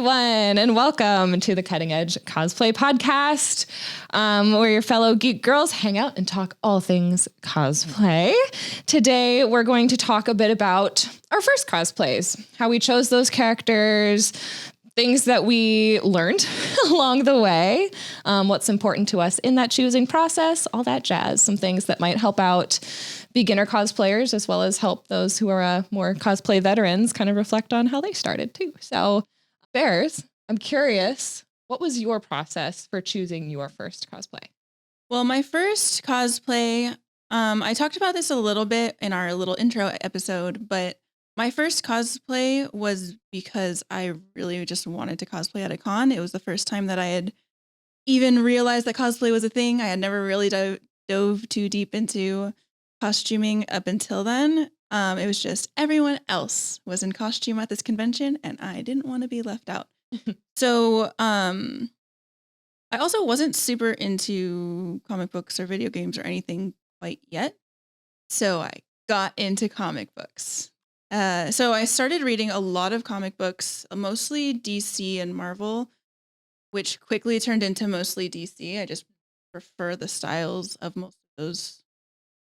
everyone, and welcome to the Cutting Edge Cosplay Podcast, where your fellow geek girls hang out and talk all things cosplay. Today, we're going to talk a bit about our first cosplays, how we chose those characters, things that we learned along the way, what's important to us in that choosing process, all that jazz, some things that might help out beginner cosplayers as well as help those who are more cosplay veterans kind of reflect on how they started too. So Bears, I'm curious, what was your process for choosing your first cosplay? Well, my first cosplay, I talked about this a little bit in our little intro episode, but my first cosplay was because I really just wanted to cosplay at a con. It was the first time that I had even realized that cosplay was a thing. I had never really dove too deep into costuming up until then. It was just everyone else was in costume at this convention and I didn't want to be left out. So I also wasn't super into comic books or video games or anything quite yet. So I got into comic books. So I started reading a lot of comic books, mostly DC and Marvel, which quickly turned into mostly DC. I just prefer the styles of most of those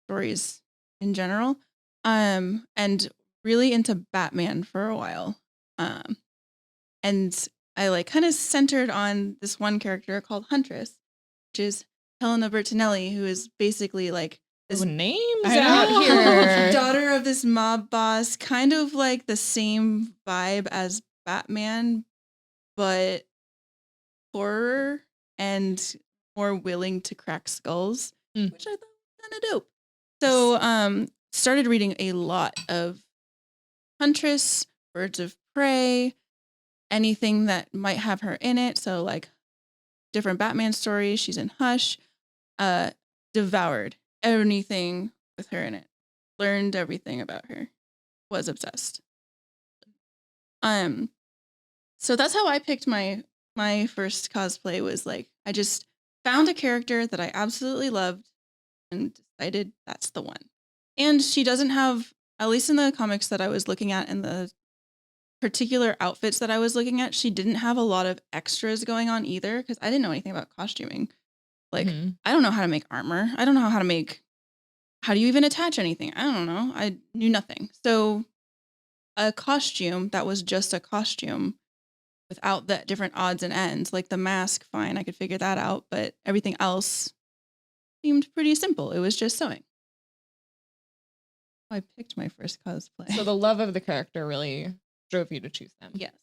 stories in general. And really into Batman for a while. And I kind of centered on this one character called Huntress, which is Helena Bertinelli, who is basically this names out here. Daughter of this mob boss, kind of like the same vibe as Batman, but poorer and more willing to crack skulls, which I thought was kind of dope. So started reading a lot of Huntress, Birds of Prey, anything that might have her in it. So different Batman stories. She's in Hush. Devoured anything with her in it. Learned everything about her. Was obsessed. So that's how I picked my first cosplay. Was I just found a character that I absolutely loved and decided that's the one. And she doesn't have, at least in the comics that I was looking at and the particular outfits that I was looking at, she didn't have a lot of extras going on either, because I didn't know anything about costuming. I don't know how to make armor. I don't know how do you even attach anything? I don't know. I knew nothing. So a costume that was just a costume without the different odds and ends, like the mask, fine, I could figure that out. But everything else seemed pretty simple. It was just sewing. I picked my first cosplay. So the love of the character really drove you to choose them. Yes.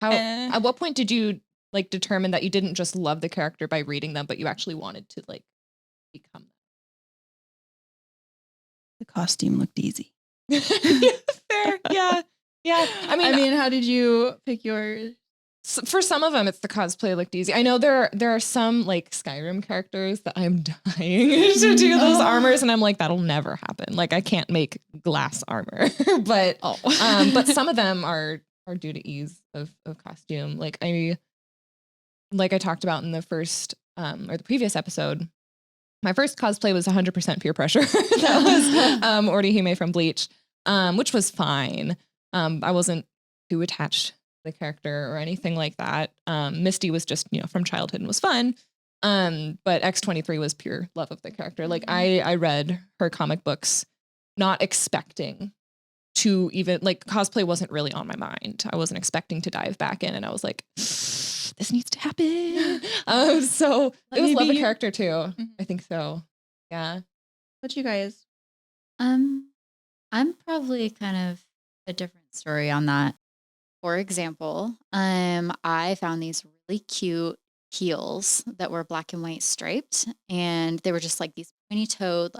At what point did you determine that you didn't just love the character by reading them, but you actually wanted to become them? The costume looked easy. Fair. Yeah. Yeah. I mean, how did you pick yours? For some of them, it's the cosplay looked easy. I know there are some Skyrim characters that I'm dying to do those armors, and I'm that'll never happen. I can't make glass armor, but some of them are due to ease of costume. I talked about in the first or the previous episode, my first cosplay was 100% peer pressure. That was Orihime from Bleach, which was fine. I wasn't too attached the character or anything like that. Misty was just, from childhood and was fun. But X-23 was pure love of the character. I read her comic books not expecting to even cosplay wasn't really on my mind. I wasn't expecting to dive back in, and I was this needs to happen. So it was love the character too. Mm-hmm. I think so. Yeah. What you guys? I'm probably kind of a different story on that. For example, I found these really cute heels that were black and white striped, and they were just these pointy-toed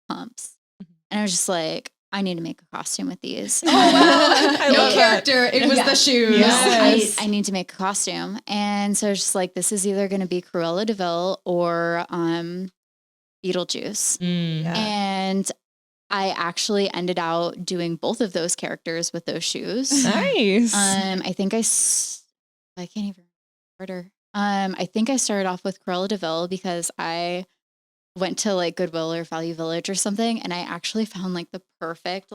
pumps. Mm-hmm. And I was just I need to make a costume with these. Oh wow! I love character. That. It was the shoes. Yes. I need to make a costume, and so it's just this is either going to be Cruella de Vil or Beetlejuice, and I actually ended out doing both of those characters with those shoes. Nice. I think I can't even remember. I think I started off with Cruella de Vil because I went to Goodwill or Value Village or something, and I actually found the perfect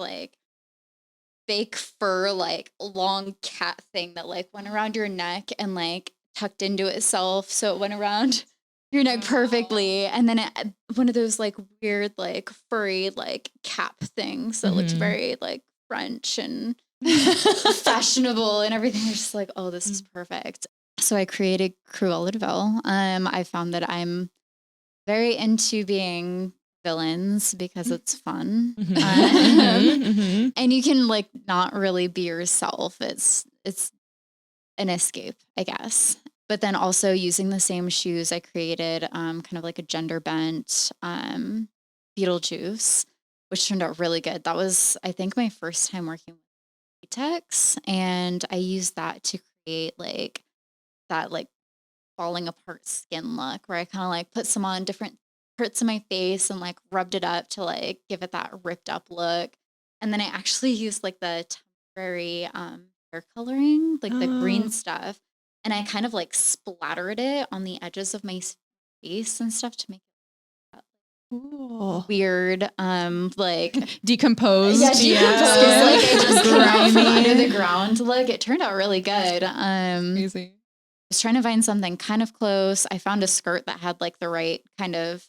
fake fur, like long cat thing that like went around your neck and like tucked into itself. So it went around your neck perfectly. And then one of those like weird, like furry, like cap things that looked very like French and fashionable and everything. I was just like, oh, this is perfect. So I created Cruella de Vil. I found that I'm very into being villains because it's fun. And you can like not really be yourself. It's an escape, I guess. But then also using the same shoes, I created kind of like a gender bent Beetlejuice, which turned out really good. That was, I think, my first time working with latex, and I used that to create like that like falling apart skin look where I kind of like put some on different parts of my face and like rubbed it up to like give it that ripped up look. And then I actually used like the temporary hair coloring, like the green stuff. And I kind of like splattered it on the edges of my face and stuff to make it weird, like decomposed. Yeah, decomposed. Like it just came out from under the ground. Like it turned out really good. Easy. I was trying to find something kind of close. I found a skirt that had like the right kind of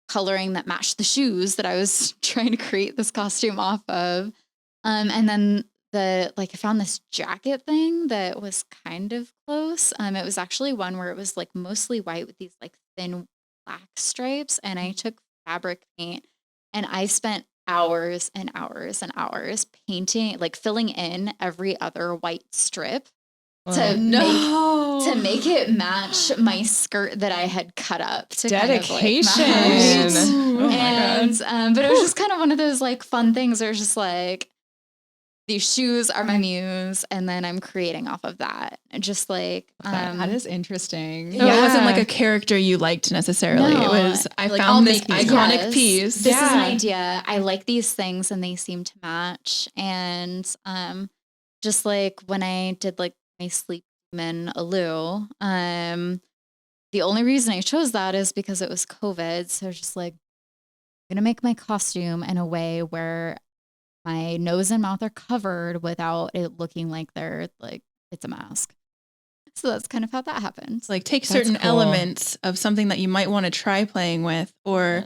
coloring that matched the shoes that I was trying to create this costume off of. And then I found this jacket thing that was kind of close. It was actually one where it was like mostly white with these like thin black stripes. And I took fabric paint and I spent hours and hours and hours painting, like filling in every other white strip to make it match my skirt that I had cut up. To Dedication. Kind of, like, Oh and but it was just kind of one of those like fun things where it's just like these shoes are my muse, and then I'm creating off of that. And just like that is interesting. So it wasn't like a character you liked necessarily. No. It was Like, found I'll this make these. iconic Yes. piece. This is an idea. I like these things and they seem to match. And just like when I did like my Sleep Demon Alu, the only reason I chose that is because it was COVID. So I was just like, I'm gonna make my costume in a way where my nose and mouth are covered without it looking like they're like it's a mask. So that's kind of how that happened. It's like take certain elements of something that you might want to try playing with, or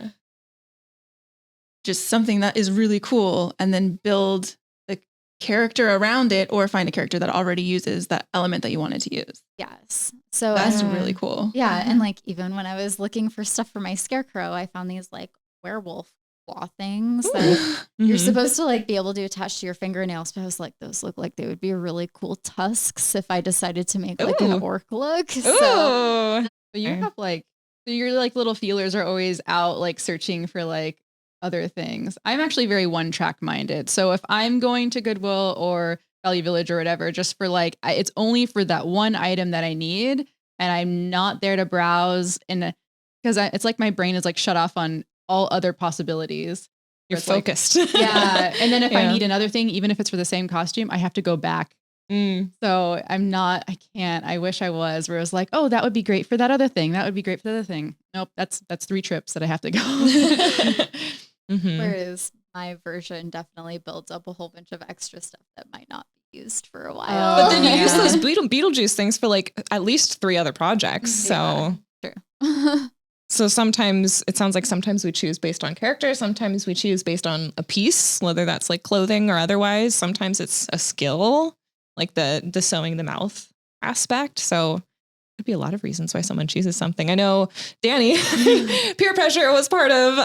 just something that is really cool, and then build the character around it, or find a character that already uses that element that you wanted to use. Yes. So That's really cool. Yeah. And like even when I was looking for stuff for my scarecrow, I found these like werewolf claw things that you're supposed to like be able to attach to your fingernails, but I was like, those look like they would be really cool tusks if I decided to make like an orc look. So you have like, so your like little feelers are always out like searching for like other things. I'm actually very one track minded. So if I'm going to Goodwill or Value Village or whatever, just for like, it's only for that one item that I need. And I'm not there to browse, and because it's like my brain is like shut off on all other possibilities. You're focused. Like, yeah. And then if I need another thing, even if it's for the same costume, I have to go back. So I can't, I wish I was, where it was like, oh, that would be great for that other thing. That would be great for the other thing. Nope. That's 3 trips that I have to go. Whereas my version definitely builds up a whole bunch of extra stuff that might not be used for a while. But then you use those Beetlejuice things for like at least 3 other projects. So true. So sometimes it sounds like sometimes we choose based on character. Sometimes we choose based on a piece, whether that's like clothing or otherwise. Sometimes it's a skill, like the sewing the mouth aspect. So there'd be a lot of reasons why someone chooses something. I know, Dani, peer pressure was part of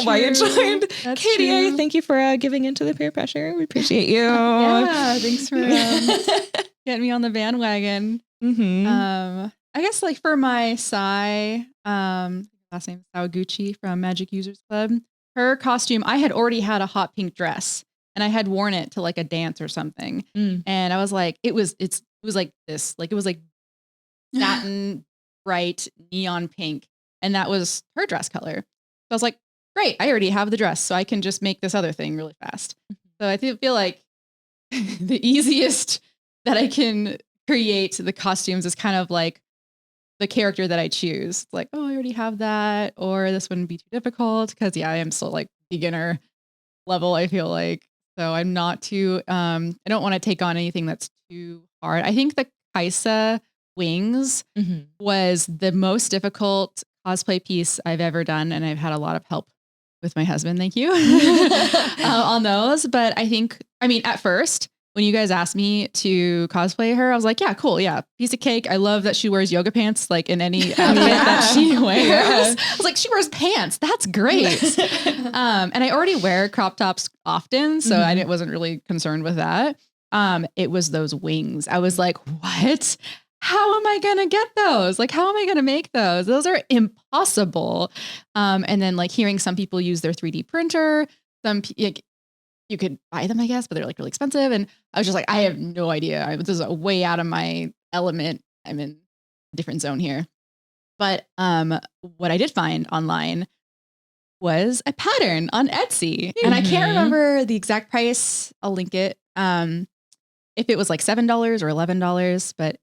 why you joined KDA. True. Thank you for giving into the peer pressure. We appreciate you. Yeah, thanks for getting me on the bandwagon. I guess like for my Sai, last name is Sawaguchi from Magic Users Club, her costume, I had already had a hot pink dress and I had worn it to like a dance or something. And I was like, it was like this, like it was like satin, bright neon pink. And that was her dress color. So I was like, great, I already have the dress, so I can just make this other thing really fast. So I feel like the easiest that I can create the costumes is kind of like the character that I choose. It's like, oh, I already have that, or this wouldn't be too difficult because I am still like beginner level, I feel like. So I'm not too, I don't want to take on anything that's too hard. I think the Kaisa wings was the most difficult cosplay piece I've ever done. And I've had a lot of help with my husband. Thank you on those. But I mean, at first, when you guys asked me to cosplay her, I was like, yeah, cool. Yeah. Piece of cake. I love that she wears yoga pants, like in any outfit that she wears. I was like, she wears pants. That's great. And I already wear crop tops often. So I wasn't really concerned with that. It was those wings. I was like, what? How am I going to get those? Like, how am I going to make those? Those are impossible. And then like hearing some people use their 3D printer, you could buy them, I guess, but they're like really expensive. And I was just like, I have no idea. This is way out of my element. I'm in a different zone here. But what I did find online was a pattern on Etsy. And I can't remember the exact price. I'll link it. If it was like $7 or $11, but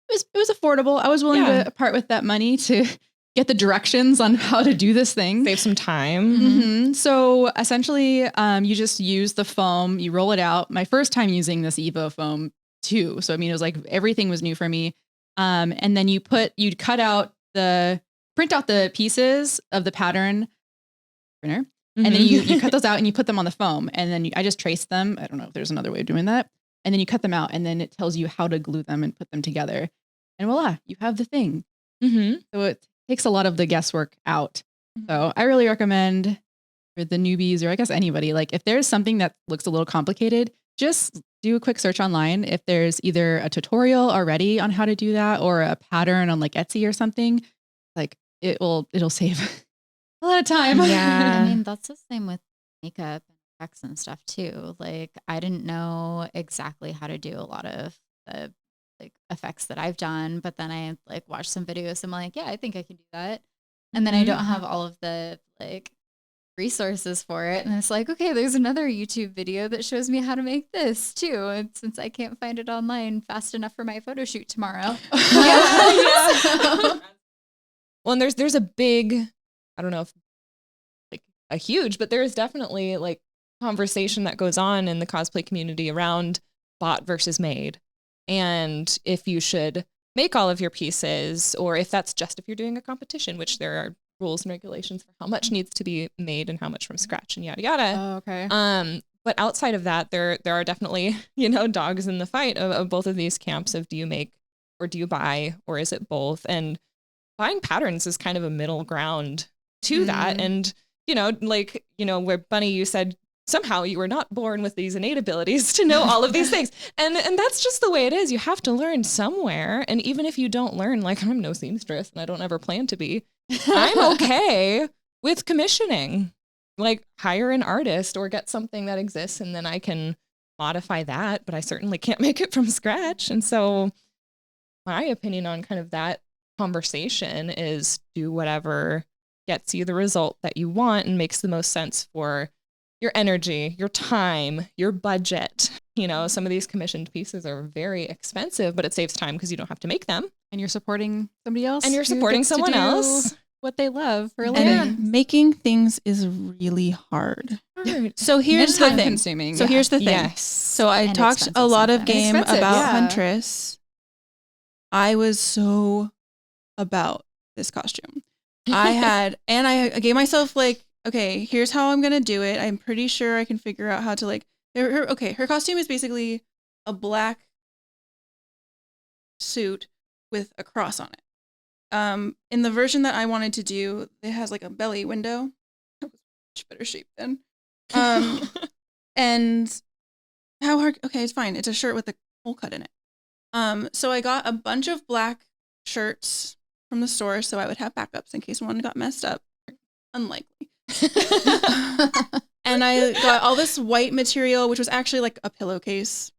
it was affordable. I was willing to part with that money to get the directions on how to do this thing. Save some time. So essentially, you just use the foam, you roll it out. My first time using this Evo foam too. So, I mean, it was like everything was new for me. And then you'd print out the pieces of the pattern printer. And then you cut those out and you put them on the foam. And then I just traced them. I don't know if there's another way of doing that. And then you cut them out and then it tells you how to glue them and put them together. And voila, you have the thing. So it takes a lot of the guesswork out. So I really recommend for the newbies, or I guess anybody, like if there's something that looks a little complicated, just do a quick search online. If there's either a tutorial already on how to do that or a pattern on like Etsy or something, like it'll save a lot of time. Yeah. I mean, that's the same with makeup and effects and stuff too. Like I didn't know exactly how to do a lot of the like effects that I've done, but then I like watched some videos and I'm like, yeah, I think I can do that. And then I don't have all of the like resources for it. And it's like, okay, there's another YouTube video that shows me how to make this too. And since I can't find it online fast enough for my photo shoot tomorrow. Well, and there's a big, I don't know if like a huge, but there's definitely like conversation that goes on in the cosplay community around bought versus made. And if you should make all of your pieces, or if that's just if you're doing a competition, which there are rules and regulations for how much needs to be made and how much from scratch and yada yada. Oh, okay. But outside of that, there are definitely, dogs in the fight of both of these camps of do you make or do you buy, or is it both? And buying patterns is kind of a middle ground to that. And, where Bunny, you said somehow you were not born with these innate abilities to know all of these things. And that's just the way it is. You have to learn somewhere. And even if you don't learn, like I'm no seamstress and I don't ever plan to be, I'm okay with commissioning, like hire an artist or get something that exists and then I can modify that, but I certainly can't make it from scratch. And so my opinion on kind of that conversation is do whatever gets you the result that you want and makes the most sense for your energy, your time, your budget. Some of these commissioned pieces are very expensive, but it saves time because you don't have to make them. And you're supporting somebody else. And you're supporting someone else. What they love for a living. Making things is really hard. So here's the thing. Consuming. So here's the thing. Yes. So I talked a lot of game about Huntress. I was so about this costume. I gave myself like, okay, here's how I'm going to do it. I'm pretty sure I can figure out how to like, her costume is basically a black suit with a cross on it. In the version that I wanted to do, it has like a belly window. That was much better shape then. And how hard? Okay, it's fine. It's a shirt with a hole cut in it. So I got a bunch of black shirts from the store so I would have backups in case one got messed up. Unlikely. And I got all this white material, which was actually like a pillowcase.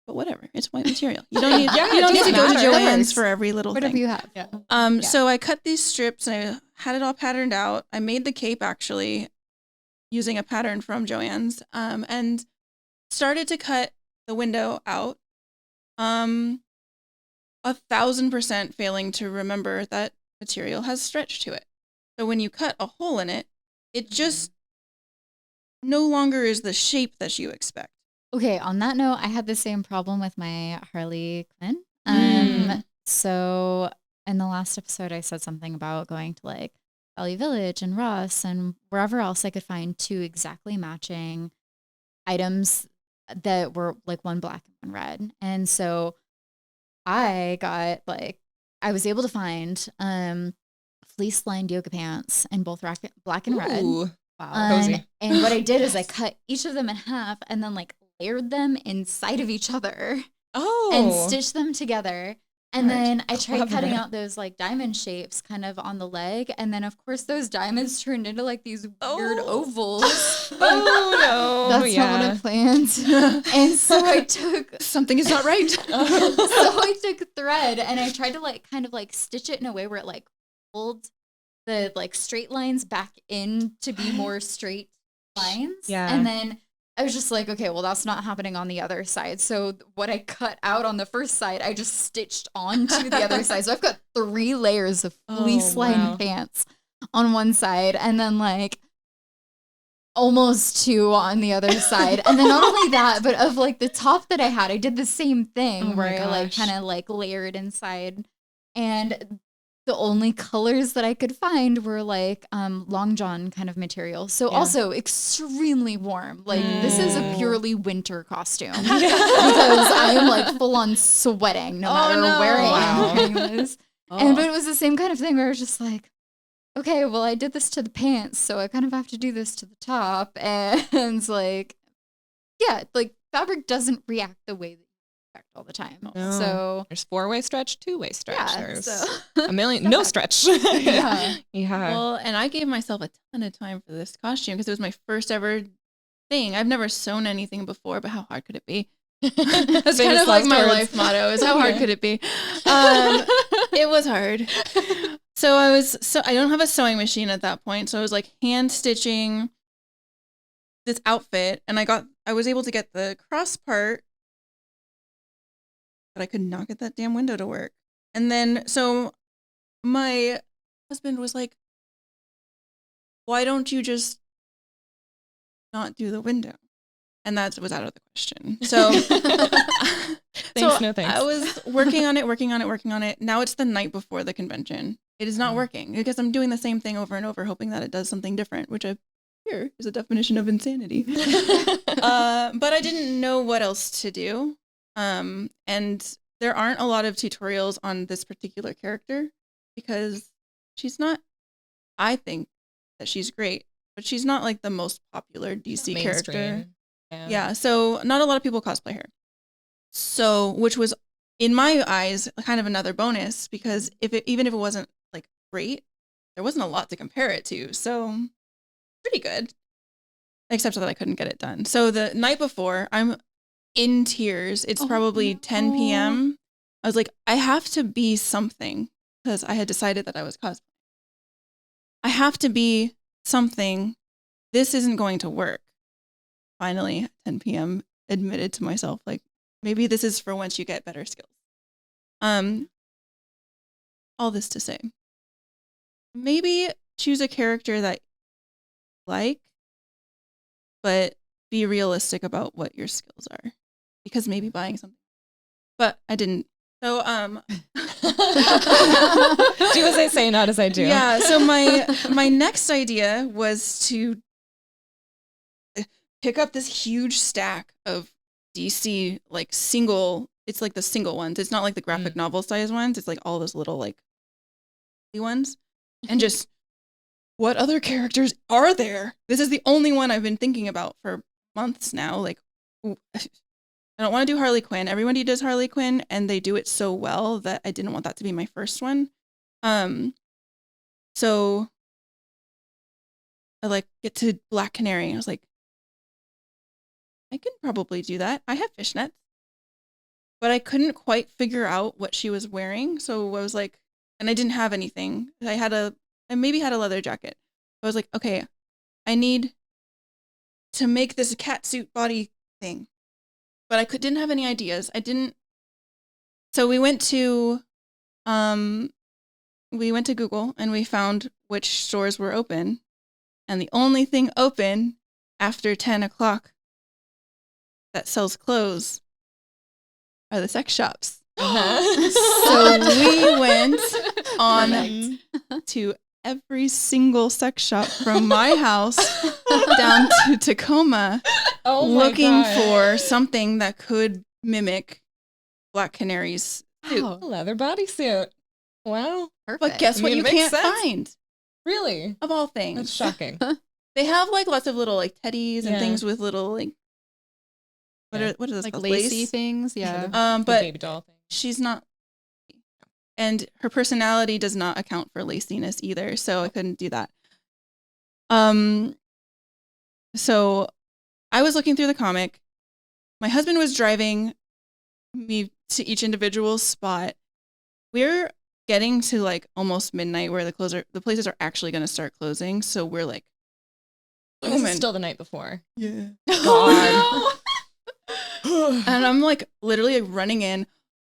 But whatever, it's white material. You don't need, you don't need to go to Joann's for every little whatever thing. You have. Yeah. So I cut these strips and I had it all patterned out. I made the cape actually using a pattern from Joann's, and started to cut the window out. 1,000% failing to remember that material has stretch to it. So when you cut a hole in it, it just no longer is the shape that you expect. Okay, on that note, I had the same problem with my Harley Quinn. So in the last episode, I said something about going to like Valley Village and Ross and wherever else I could find 2 exactly matching items that were like one black and one red. And so I got like, I was able to find fleece lined yoga pants in both black and red. Wow, cozy. And what I did is I cut each of them in half and then like layered them inside of each other. And stitched them together. And then I tried cutting out those like diamond shapes kind of on the leg. And then of course those diamonds turned into like these weird ovals. No. That's not what I planned. And so I took Something is not right. so I took thread and I tried to like kind of like stitch it in a way where it like pulled the like straight lines back in to be more straight lines. Yeah. And then I was just like, okay, well, that's not happening on the other side. So what I cut out on the first side, I just stitched onto the other side. So I've got 3 layers of fleece-lined pants on one side and then like almost 2 on the other side. And then not only that, but of like the top that I had, I did the same thing where I like kind of like layered inside. And the only colors that I could find were like long john kind of material. So also extremely warm. Like this is a purely winter costume because I am like full on sweating no matter where I am wearing this. But it was the same kind of thing where I was just like, okay, well I did this to the pants, so I kind of have to do this to the top. And it's like, yeah, like fabric doesn't react the way that all the time. No. So there's 4-way stretch, 2-way stretch. Yeah, there's so. a million, no stretch. Yeah. Well, and I gave myself a ton of time for this costume because it was my first ever thing. I've never sewn anything before, but how hard could it be? That's kind of like my life motto is how hard could it be? It was hard. So I don't have a sewing machine at that point. So I was like hand stitching this outfit and I was able to get the cross part, but I could not get that damn window to work. And then, so my husband was like, why don't you just not do the window? And that was out of the question. So, No thanks. I was working on it. Now it's the night before the convention. It is not working because I'm doing the same thing over and over, hoping that it does something different, which I hear is a definition of insanity. But I didn't know what else to do. And there aren't a lot of tutorials on this particular character because she's not, I think that she's great, but she's not like the most popular DC character. Yeah. So not a lot of people cosplay her. So, which was in my eyes, kind of another bonus because even if it wasn't like great, there wasn't a lot to compare it to. So pretty good, except that I couldn't get it done. So the night before, I'm in tears. It's probably 10 p.m. I was like, I have to be something because I had decided that I was cosplaying. I have to be something. This isn't going to work. Finally, 10 p.m. admitted to myself, like, maybe this is for once you get better skills. All this to say, maybe choose a character that you like, but be realistic about what your skills are. Because maybe buying something, but I didn't. So, do as I say, not as I do. Yeah. So my next idea was to pick up this huge stack of DC like single. It's like the single ones. It's not like the graphic novel size ones. It's like all those little like ones, and just what other characters are there? This is the only one I've been thinking about for months now. Like, I don't want to do Harley Quinn. Everybody does Harley Quinn, and they do it so well that I didn't want that to be my first one. So I like get to Black Canary. I was like, I can probably do that. I have fishnets, but I couldn't quite figure out what she was wearing. So I was like, and I didn't have anything. I maybe had a leather jacket. I was like, okay, I need to make this catsuit body thing. But I didn't have any ideas. So we went to Google and we found which stores were open. And the only thing open after 10 o'clock that sells clothes are the sex shops. So we went on to every single sex shop from my house down to Tacoma looking for something that could mimic Black Canary's suit. Oh, a leather bodysuit. Wow. Perfect. But guess what I mean, you it makes can't sense. find? Really? Of all things. That's shocking. They have like lots of little like teddies and Yeah. things with little like Yeah. what is this Like called? lacy Lace? things. Yeah. The But baby doll thing. she's not, and her personality does not account for laciness either, so I couldn't do that. So I was looking through the comic. My husband was driving me to each individual spot. We're getting to like almost midnight where the places are actually going to start closing, so we're like, This booming. is still the night before. Yeah. God. And I'm like literally like, running in,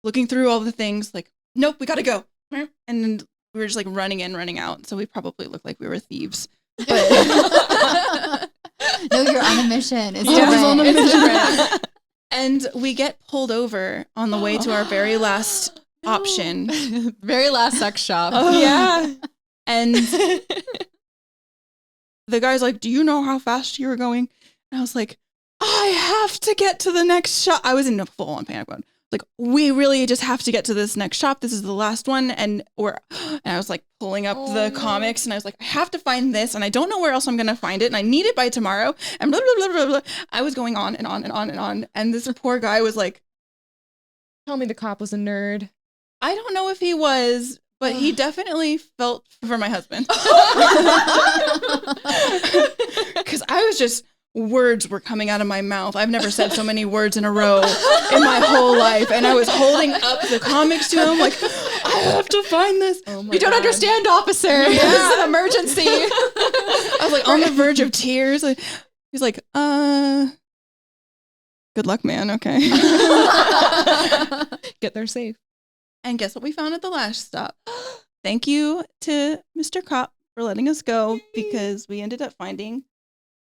looking through all the things, like, nope, we gotta go. And then we were just like running in, running out. So we probably looked like we were thieves. But No, you're on a mission. It's I was on a different. mission. And we get pulled over on the way to our very last option. Very last sex shop. Yeah. And the guy's like, do you know how fast you were going? And I was like, I have to get to the next shop. I was in a full on panic mode. Like, we really just have to get to this next shop. This is the last one. And I was like pulling up the comics and I was like, I have to find this and I don't know where else I'm going to find it. And I need it by tomorrow. And blah, blah, blah, blah, blah. I was going on and on and on and on. And this poor guy was like, Tell me the cop was a nerd. I don't know if he was, but he definitely felt for my husband. Because I was just, words were coming out of my mouth. I've never said so many words in a row in my whole life. And I was holding up the comics to him like, I have to find this. Oh my You don't God. understand, officer. This is an emergency. I was like on the verge of tears. He's like, good luck, man. Okay. Get there safe. And guess what we found at the last stop? Thank you to Mr. Cop for letting us go because we ended up finding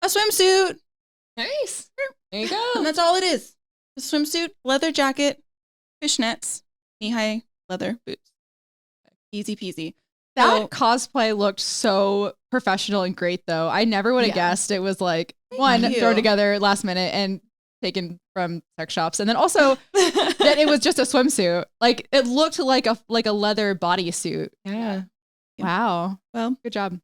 a swimsuit. Nice. There you And go. that's all it is. A swimsuit, leather jacket, fishnets, knee-high leather boots. Easy peasy. That So- cosplay looked so professional and great, though. I never would have Yeah. guessed it was like one you. thrown together last minute and taken from sex shops, and then also that it was just a swimsuit. Like it looked like a leather bodysuit. Yeah. Wow. Well, Good job.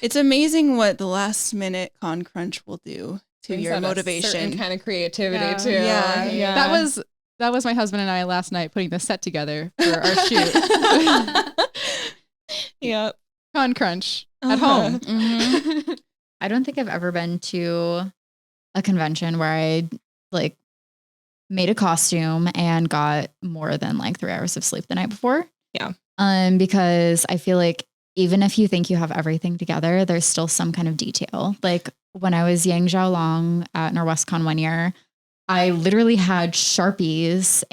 it's amazing what the last minute con crunch will do to Brings your out a motivation. certain kind of creativity Yeah. too. Yeah. That was my husband and I last night putting the set together for our shoot. Yep. Con crunch at Uh-huh. home. Mhm. I don't think I've ever been to a convention where I like made a costume and got more than like 3 hours of sleep the night before. Yeah. Because I feel like even if you think you have everything together, there's still some kind of detail. Like when I was Yang Xiaolong at Norwestcon one year, I literally had Sharpies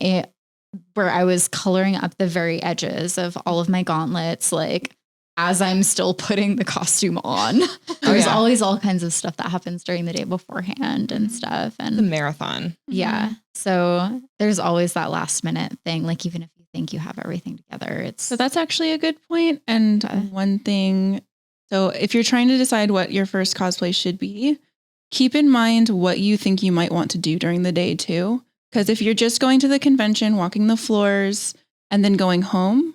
where I was coloring up the very edges of all of my gauntlets, like as I'm still putting the costume on. There's yeah. always all kinds of stuff that happens during the day beforehand and stuff. The And marathon. yeah, so there's always that last minute thing. Like even if you think you have everything together, it's So that's actually a good point. And Okay. one thing, so if you're trying to decide what your first cosplay should be, keep in mind what you think you might want to do during the day too. Because if you're just going to the convention, walking the floors, and then going home,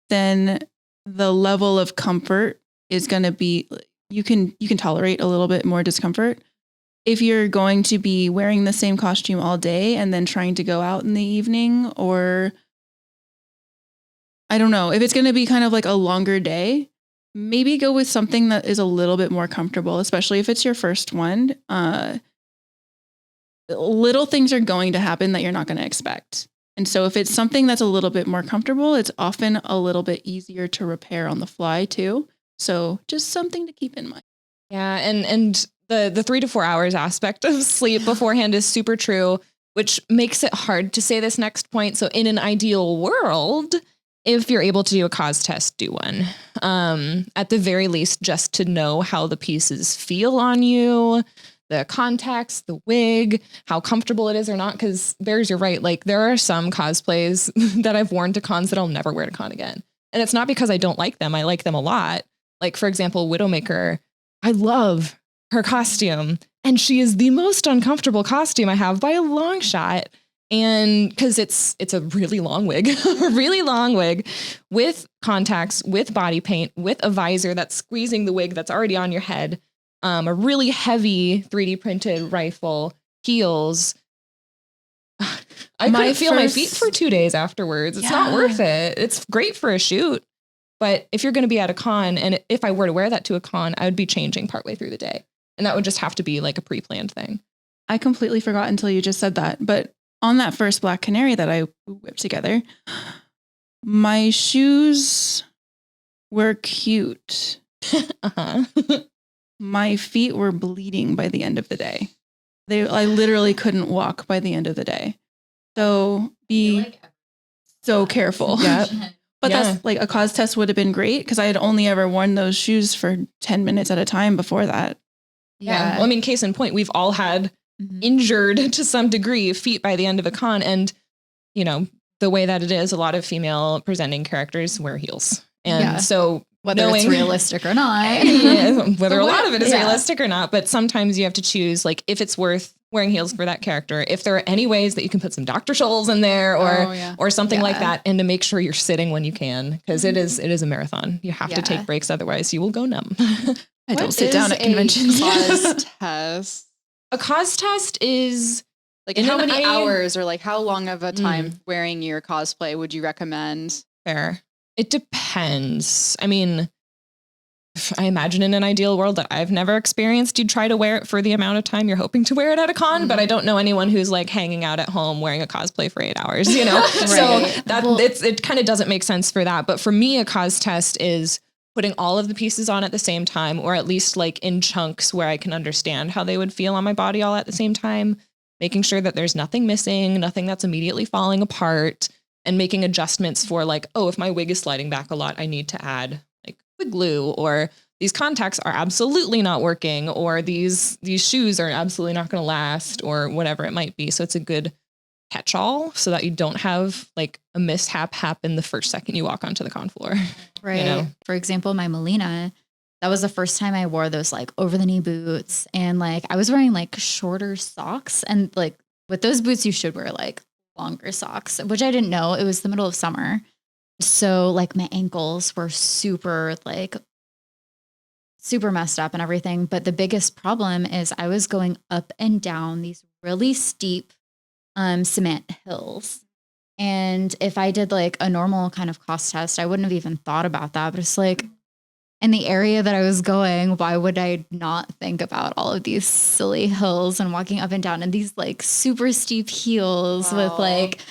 then the level of comfort is going to be, you can tolerate a little bit more discomfort. If you're going to be wearing the same costume all day and then trying to go out in the evening, or I don't know, if it's going to be kind of like a longer day, maybe go with something that is a little bit more comfortable, especially if it's your first one. Little things are going to happen that you're not going to expect. And so if it's something that's a little bit more comfortable, it's often a little bit easier to repair on the fly too. So just something to keep in mind. Yeah, and the 3 to 4 hours aspect of sleep beforehand is super true, which makes it hard to say this next point. So in an ideal world, if you're able to do a cos test, do one. At the very least, just to know how the pieces feel on you, the contacts, the wig, how comfortable it is or not. Because you're right. Like there are some cosplays that I've worn to cons that I'll never wear to con again. And it's not because I don't like them. I like them a lot. Like, for example, Widowmaker, I love her costume. And she is the most uncomfortable costume I have by a long shot. And because it's a really long wig, a really long wig with contacts, with body paint, with a visor that's squeezing the wig that's already on your head, a really heavy 3D printed rifle, heels. I couldn't feel my feet for 2 days afterwards. It's not worth it. It's great for a shoot. But if you're going to be at a con, and if I were to wear that to a con, I would be changing partway through the day. And that would just have to be like a pre-planned thing. I completely forgot until you just said that. But on that first Black Canary that I whipped together, my shoes were cute. My feet were bleeding by the end of the day. I literally couldn't walk by the end of the day. So be so careful. Yeah. But that's like a cos test would have been great because I had only ever worn those shoes for 10 minutes at a time before that. Yeah. Well, I mean, case in point, we've all had injured to some degree feet by the end of a con. And, you know, the way that it is, a lot of female presenting characters wear heels. And so whether it's realistic or not, whether a lot of it is realistic or not, but sometimes you have to choose like if it's worth wearing heels for that character, if there are any ways that you can put some Dr. Scholl's in there or something like that, and to make sure you're sitting when you can, because it is a marathon. You have to take breaks, otherwise you will go numb. I don't sit down at conventions. Cos test. A cos test is like how many hours or like how long of a time wearing your cosplay would you recommend? Fair. It depends. I mean, I imagine in an ideal world that I've never experienced, you'd try to wear it for the amount of time you're hoping to wear it at a con, but I don't know anyone who's like hanging out at home wearing a cosplay for 8 hours, you know? So it kind of doesn't make sense for that. But for me, a cos test is putting all of the pieces on at the same time, or at least like in chunks where I can understand how they would feel on my body all at the same time, making sure that there's nothing missing, nothing that's immediately falling apart, and making adjustments for like, oh, if my wig is sliding back a lot, I need to add like wig glue, or these contacts are absolutely not working, or these shoes are absolutely not going to last, or whatever it might be. So it's a good catch-all so that you don't have like a mishap happen the first second you walk onto the con floor. Right. You know? For example, my Melina, that was the first time I wore those like over the knee boots, and like I was wearing like shorter socks, and like with those boots, you should wear like longer socks, which I didn't know. It was the middle of summer. So like my ankles were super messed up and everything. But the biggest problem is I was going up and down these really steep cement hills. And if I did like a normal kind of cost test, I wouldn't have even thought about that. But it's like in the area that I was going, why would I not think about all of these silly hills and walking up and down and these like super steep heels with like,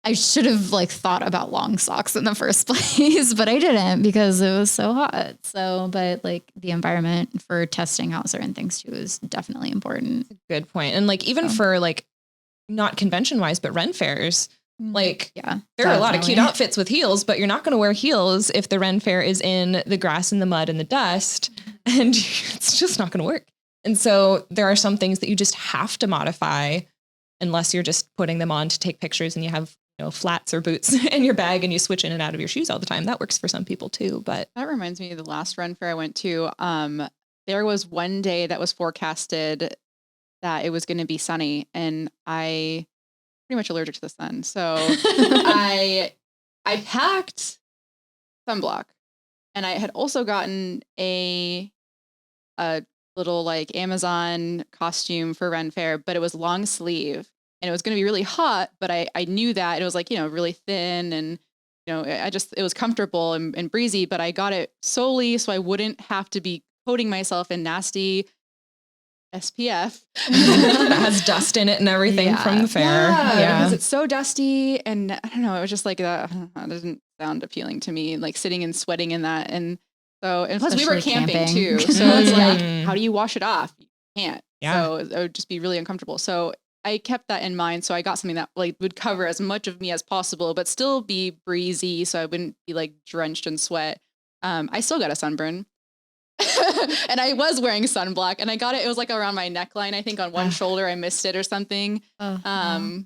I should have like thought about long socks in the first place, but I didn't because it was so hot. So, but like the environment for testing out certain things too is definitely important. Good point. And like, even for like, not convention wise, but Ren fairs, like there are a lot of cute outfits with heels, but you're not going to wear heels if the Ren fair is in the grass and the mud and the dust, and it's just not going to work. And so there are some things that you just have to modify unless you're just putting them on to take pictures and you have, you know, flats or boots in your bag and you switch in and out of your shoes all the time. That works for some people too. But that reminds me of the last Ren fair I went to. There was one day that was forecasted that it was going to be sunny, and I pretty much allergic to the sun. So I packed sunblock, and I had also gotten a little like Amazon costume for Ren Fair, but it was long sleeve and it was going to be really hot, but I knew that it was like, you know, really thin and, you know, it was comfortable and breezy, but I got it solely so I wouldn't have to be coating myself in nasty SPF that has dust in it and everything from the fair. Because it's so dusty, and I don't know, it was just like that doesn't sound appealing to me, like sitting and sweating in that. And so, and plus we were camping too, so it's like, how do you wash it off? You can't. So it would just be really uncomfortable. So I kept that in mind. So I got something that like would cover as much of me as possible, but still be breezy. So I wouldn't be like drenched in sweat. I still got a sunburn. And I was wearing sunblock, and I got it. It was like around my neckline. I think on one shoulder I missed it or something. Tried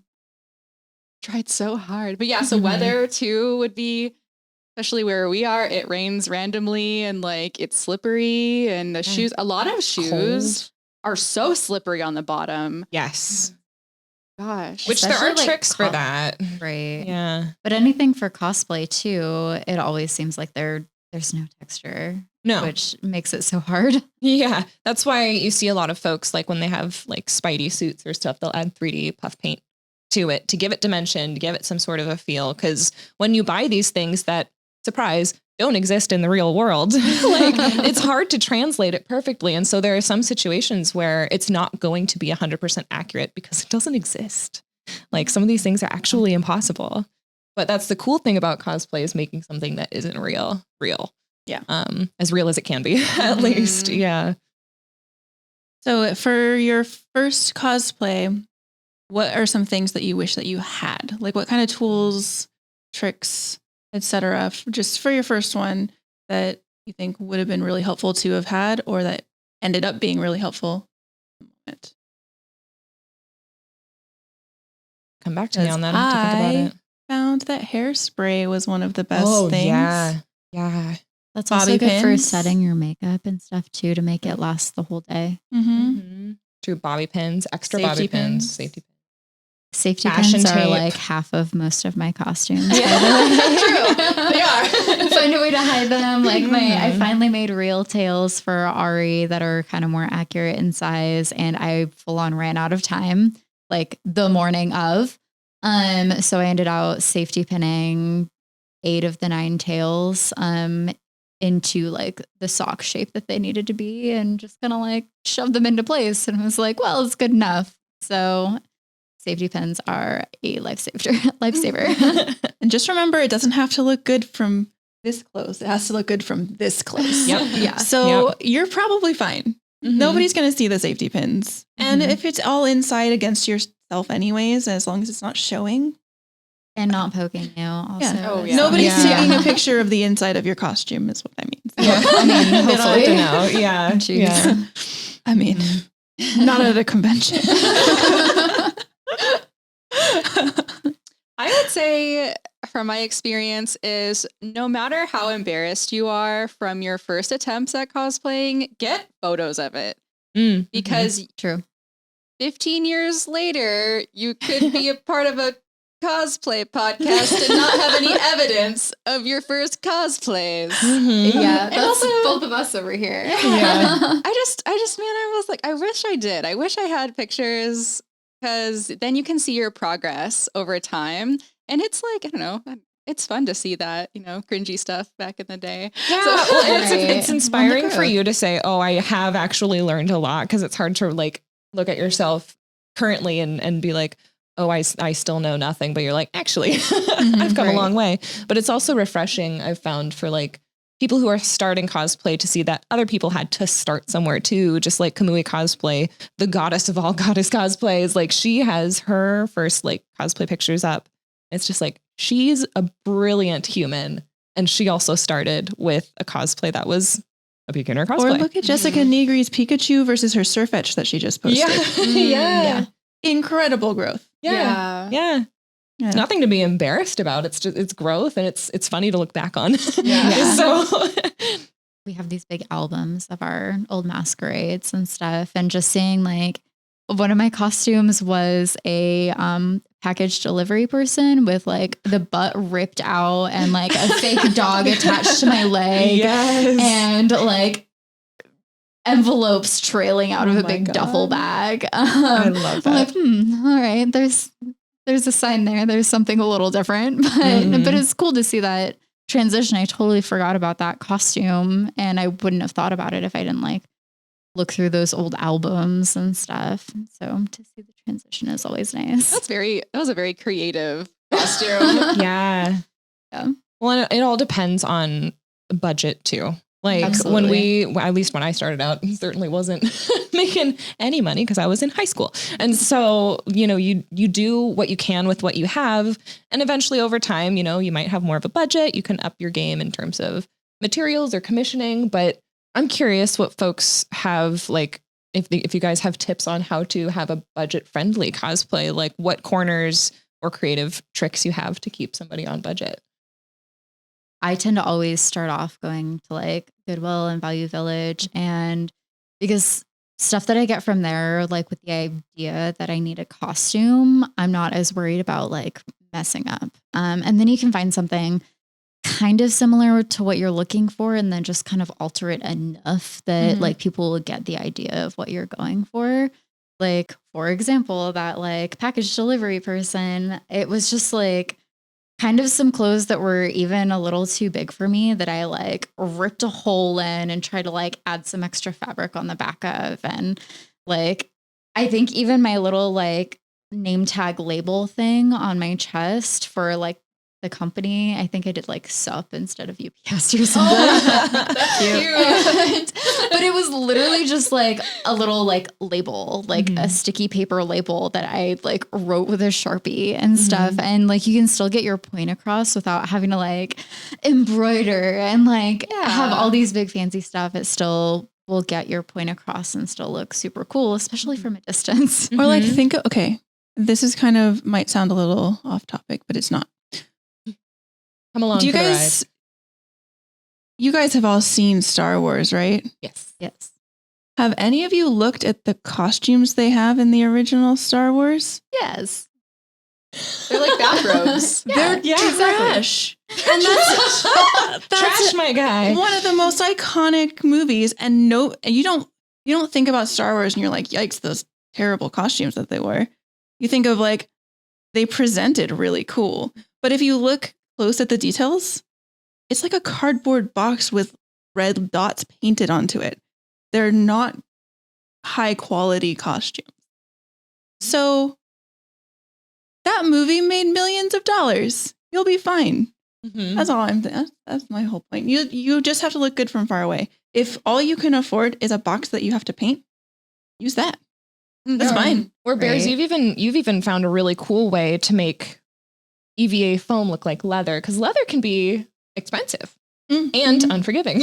so hard, but yeah. So weather too would be, especially where we are. It rains randomly, and like it's slippery, and the shoes. A lot of shoes are so slippery on the bottom. Yes. Gosh, Which Especially, there are like, tricks for that. Right. Yeah. But anything for cosplay too, it always seems like there's no texture. No. Which makes it so hard. Yeah. That's why you see a lot of folks, like when they have like Spidey suits or stuff, they'll add 3D puff paint to it to give it dimension, to give it some sort of a feel. Because when you buy these things that, surprise, don't exist in the real world, like it's hard to translate it perfectly. And so there are some situations where it's not going to be 100% accurate because it doesn't exist. Like some of these things are actually impossible. But that's the cool thing about cosplay, is making something that isn't real. Yeah. As real as it can be, at least. Yeah. So for your first cosplay, what are some things that you wish that you had? Like what kind of tools, tricks, etc. Just for your first one that you think would have been really helpful to have had, or that ended up being really helpful? Come back to me on that. I have to think about it. Found that hairspray was one of the best things. Yeah. Yeah. That's Bobby also good for pins. setting your makeup and stuff too, to make it last the whole day. True. Bobby pins, extra Safety bobby pins, pins. safety pins. Safety Fashion pins are tape. like half of most of my costumes. Yeah. True. They are. Find a way to hide them. Like I finally made real tails for Ari that are kind of more accurate in size, and I full on ran out of time like the morning of. So I ended out safety pinning 8 of the 9 tails into like the sock shape that they needed to be, and just kind of like shoved them into place. And I was like, well, it's good enough. So safety pins are a lifesaver. And just remember, it doesn't have to look good from this close. It has to look good from this close. Yep. Yeah. So you're probably fine. Nobody's going to see the safety pins. And if it's all inside against yourself anyways, as long as it's not showing. And not poking you. Also. Yeah. Oh, yeah. Nobody's taking a picture of the inside of your costume is what I mean. Yeah. I mean, hopefully. Hopefully. No. Yeah. Jeez. Yeah. I mean, not at a convention. I would say from my experience is no matter how embarrassed you are from your first attempts at cosplaying, get photos of it. Because True. 15 years later, you could be a part of a cosplay podcast and not have any evidence of your first cosplays. Yeah, And also, both of us over here. Yeah. I just, man, I was like, I wish I did. I wish I had pictures, because then you can see your progress over time. And it's like, I don't know, it's fun to see that, cringy stuff back in the day. Yeah, So- well, it's Right. inspiring for growth. you to say, oh, I have actually learned a lot, because it's hard to like look at yourself currently and be like, oh, I still know nothing, but you're like, actually, I've come a Right. long way. But it's also refreshing, I've found, for like people who are starting cosplay to see that other people had to start somewhere too, just like Kamui Cosplay, the goddess of all goddess cosplays. Like she has her first like cosplay pictures up. It's just like, she's a brilliant human. And she also started with a cosplay that was a beginner cosplay. Or look at Jessica Negri's Pikachu versus her Surfetch that she just posted. Yeah. Incredible growth. Yeah. Yeah. Yeah. It's nothing to be embarrassed about. It's just, it's growth, and it's funny to look back on. Yeah. So We have these big albums of our old masquerades and stuff, and just seeing like one of my costumes was a package delivery person with like the butt ripped out and like a fake dog attached to my leg. yes. And like envelopes trailing out of Oh a my big God. duffel bag. I love I'm that. like, all right, there's a sign there. There's something a little different, but it's cool to see that transition. I totally forgot about that costume, and I wouldn't have thought about it if I didn't like look through those old albums and stuff. And so to see the transition is always nice. That was a very creative costume. Yeah. Yeah. Well, and it all depends on budget too. Like Absolutely. at least when I started out, certainly wasn't making any money because I was in high school. And so, you do what you can with what you have. And eventually over time, you might have more of a budget. You can up your game in terms of materials or commissioning. But I'm curious what folks have, like, if you guys have tips on how to have a budget friendly cosplay, like what corners or creative tricks you have to keep somebody on budget. I tend to always start off going to like Goodwill and Value Village, and because stuff that I get from there, like with the idea that I need a costume, I'm not as worried about like messing up. And then you can find something kind of similar to what you're looking for and then just kind of alter it enough that like people will get the idea of what you're going for. Like, for example, that like package delivery person, it was just like kind of some clothes that were even a little too big for me that I like ripped a hole in and tried to like add some extra fabric on the back of. And like, I think even my little like name tag label thing on my chest for like the company, I think I did like SUP instead of UPS or something. That's cute. But it was literally just like a little like label, like a sticky paper label that I like wrote with a Sharpie and stuff. And like you can still get your point across without having to like embroider and like have all these big fancy stuff. It still will get your point across and still look super cool, especially from a distance. Or like okay, this is kind of might sound a little off topic, but it's not. Come along. Do you guys have all seen Star Wars, right? Yes. Yes. Have any of you looked at the costumes they have in the original Star Wars? Yes. They're like bathrobes. They're trash. And that's Trash, my guy. one of the most iconic movies. And you don't think about Star Wars and you're like, yikes, those terrible costumes that they wore. You think of like, they presented really cool. But if you look close at the details, it's like a cardboard box with red dots painted onto it. They're not high quality costumes. So that movie made millions of dollars. You'll be fine. That's all that's my whole point. You just have to look good from far away. If all you can afford is a box that you have to paint, use that. That's fine. Or Bears, Right. you've even found a really cool way to make EVA foam look like leather, because leather can be expensive and unforgiving.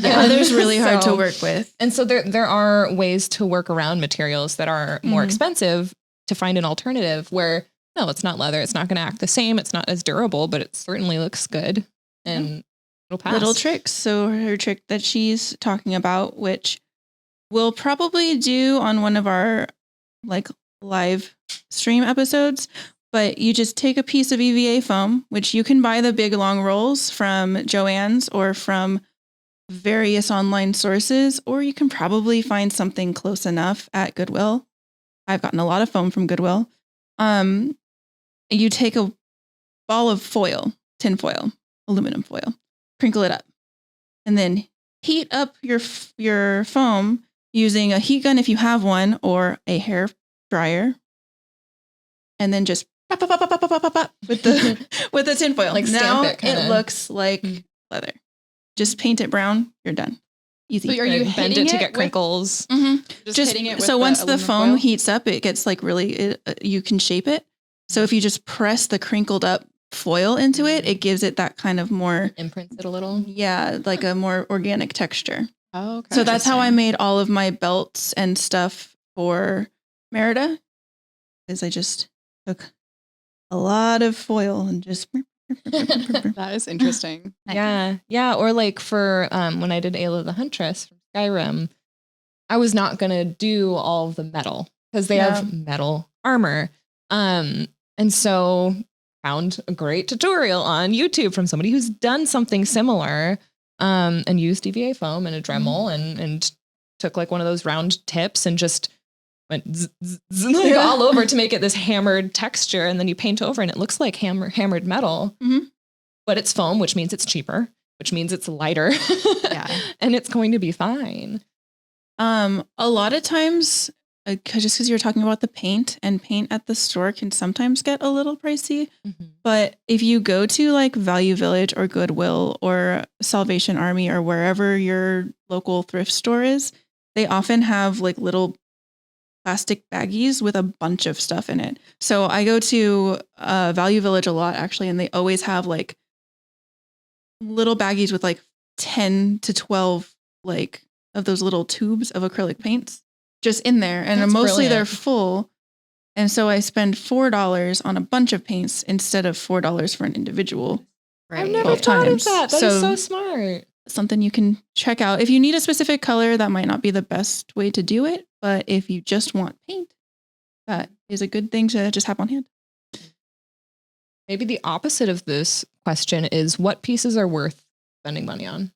Leather's really hard to work with. And so there are ways to work around materials that are more expensive to find an alternative where, no, it's not leather. It's not going to act the same. It's not as durable, but it certainly looks good and it'll pass. Little tricks. So her trick that she's talking about, which we'll probably do on one of our like live stream episodes, but you just take a piece of EVA foam, which you can buy the big long rolls from Joann's or from various online sources, or you can probably find something close enough at Goodwill. I've gotten a lot of foam from Goodwill. You take a ball of foil, tin foil, aluminum foil, crinkle it up, and then heat up your foam using a heat gun if you have one, or a hair dryer, and then just pop, pop, pop, pop, pop, pop, pop, with the tin foil. Like now stamp it, kinda. it looks like leather. Just paint it brown. You're done. Easy. So are you Bend hitting it to it get with- crinkles. Just hitting it with so once the aluminum foam foil? heats up, it gets like really, you can shape it. So if you just press the crinkled up foil into it, it gives it that kind of more, Imprints it a little. like a more organic texture. Oh, okay. So that's how I made all of my belts and stuff for Merida, is I just took a lot of foil and just. That is interesting. Yeah. Yeah. Or like for when I did Ayla the Huntress from Skyrim, I was not going to do all of the metal because they have metal armor. And so found a great tutorial on YouTube from somebody who's done something similar and used EVA foam and a Dremel and took like one of those round tips and just went like all over to make it this hammered texture. And then you paint over and it looks like hammered metal, but it's foam, which means it's cheaper, which means it's lighter. Yeah. And it's going to be fine. A lot of times just because you're talking about the paint, and paint at the store can sometimes get a little pricey. Mm-hmm. But if you go to like Value Village or Goodwill or Salvation Army or wherever your local thrift store is, they often have like little plastic baggies with a bunch of stuff in it. So I go to Value Village a lot actually, and they always have like little baggies with like 10 to 12 like of those little tubes of acrylic paints just in there, and That's mostly they're brilliant. full. And so I spend $4 on a bunch of paints instead of $4 for an individual. I've never 12 thought times. of that. That is So- so smart. Something you can check out. If you need a specific color, that might not be the best way to do it. But if you just want paint, that is a good thing to just have on hand. Maybe the opposite of this question is, what pieces are worth spending money on?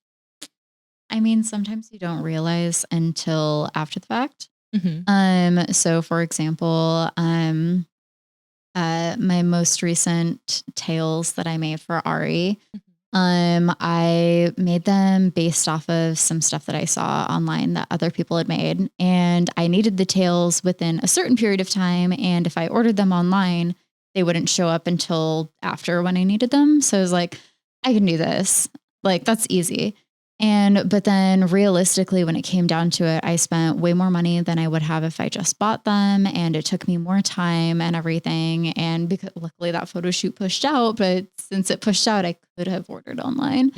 I mean, sometimes you don't realize until after the fact. Mm-hmm. So for example, my most recent tails that I made for Ari, I made them based off of some stuff that I saw online that other people had made, and I needed the tails within a certain period of time. And if I ordered them online, they wouldn't show up until after when I needed them. So I was like, I can do this. Like, that's easy. But then realistically, when it came down to it, I spent way more money than I would have if I just bought them. And it took me more time and everything. And because luckily that photo shoot pushed out, but since it pushed out, I could have ordered online.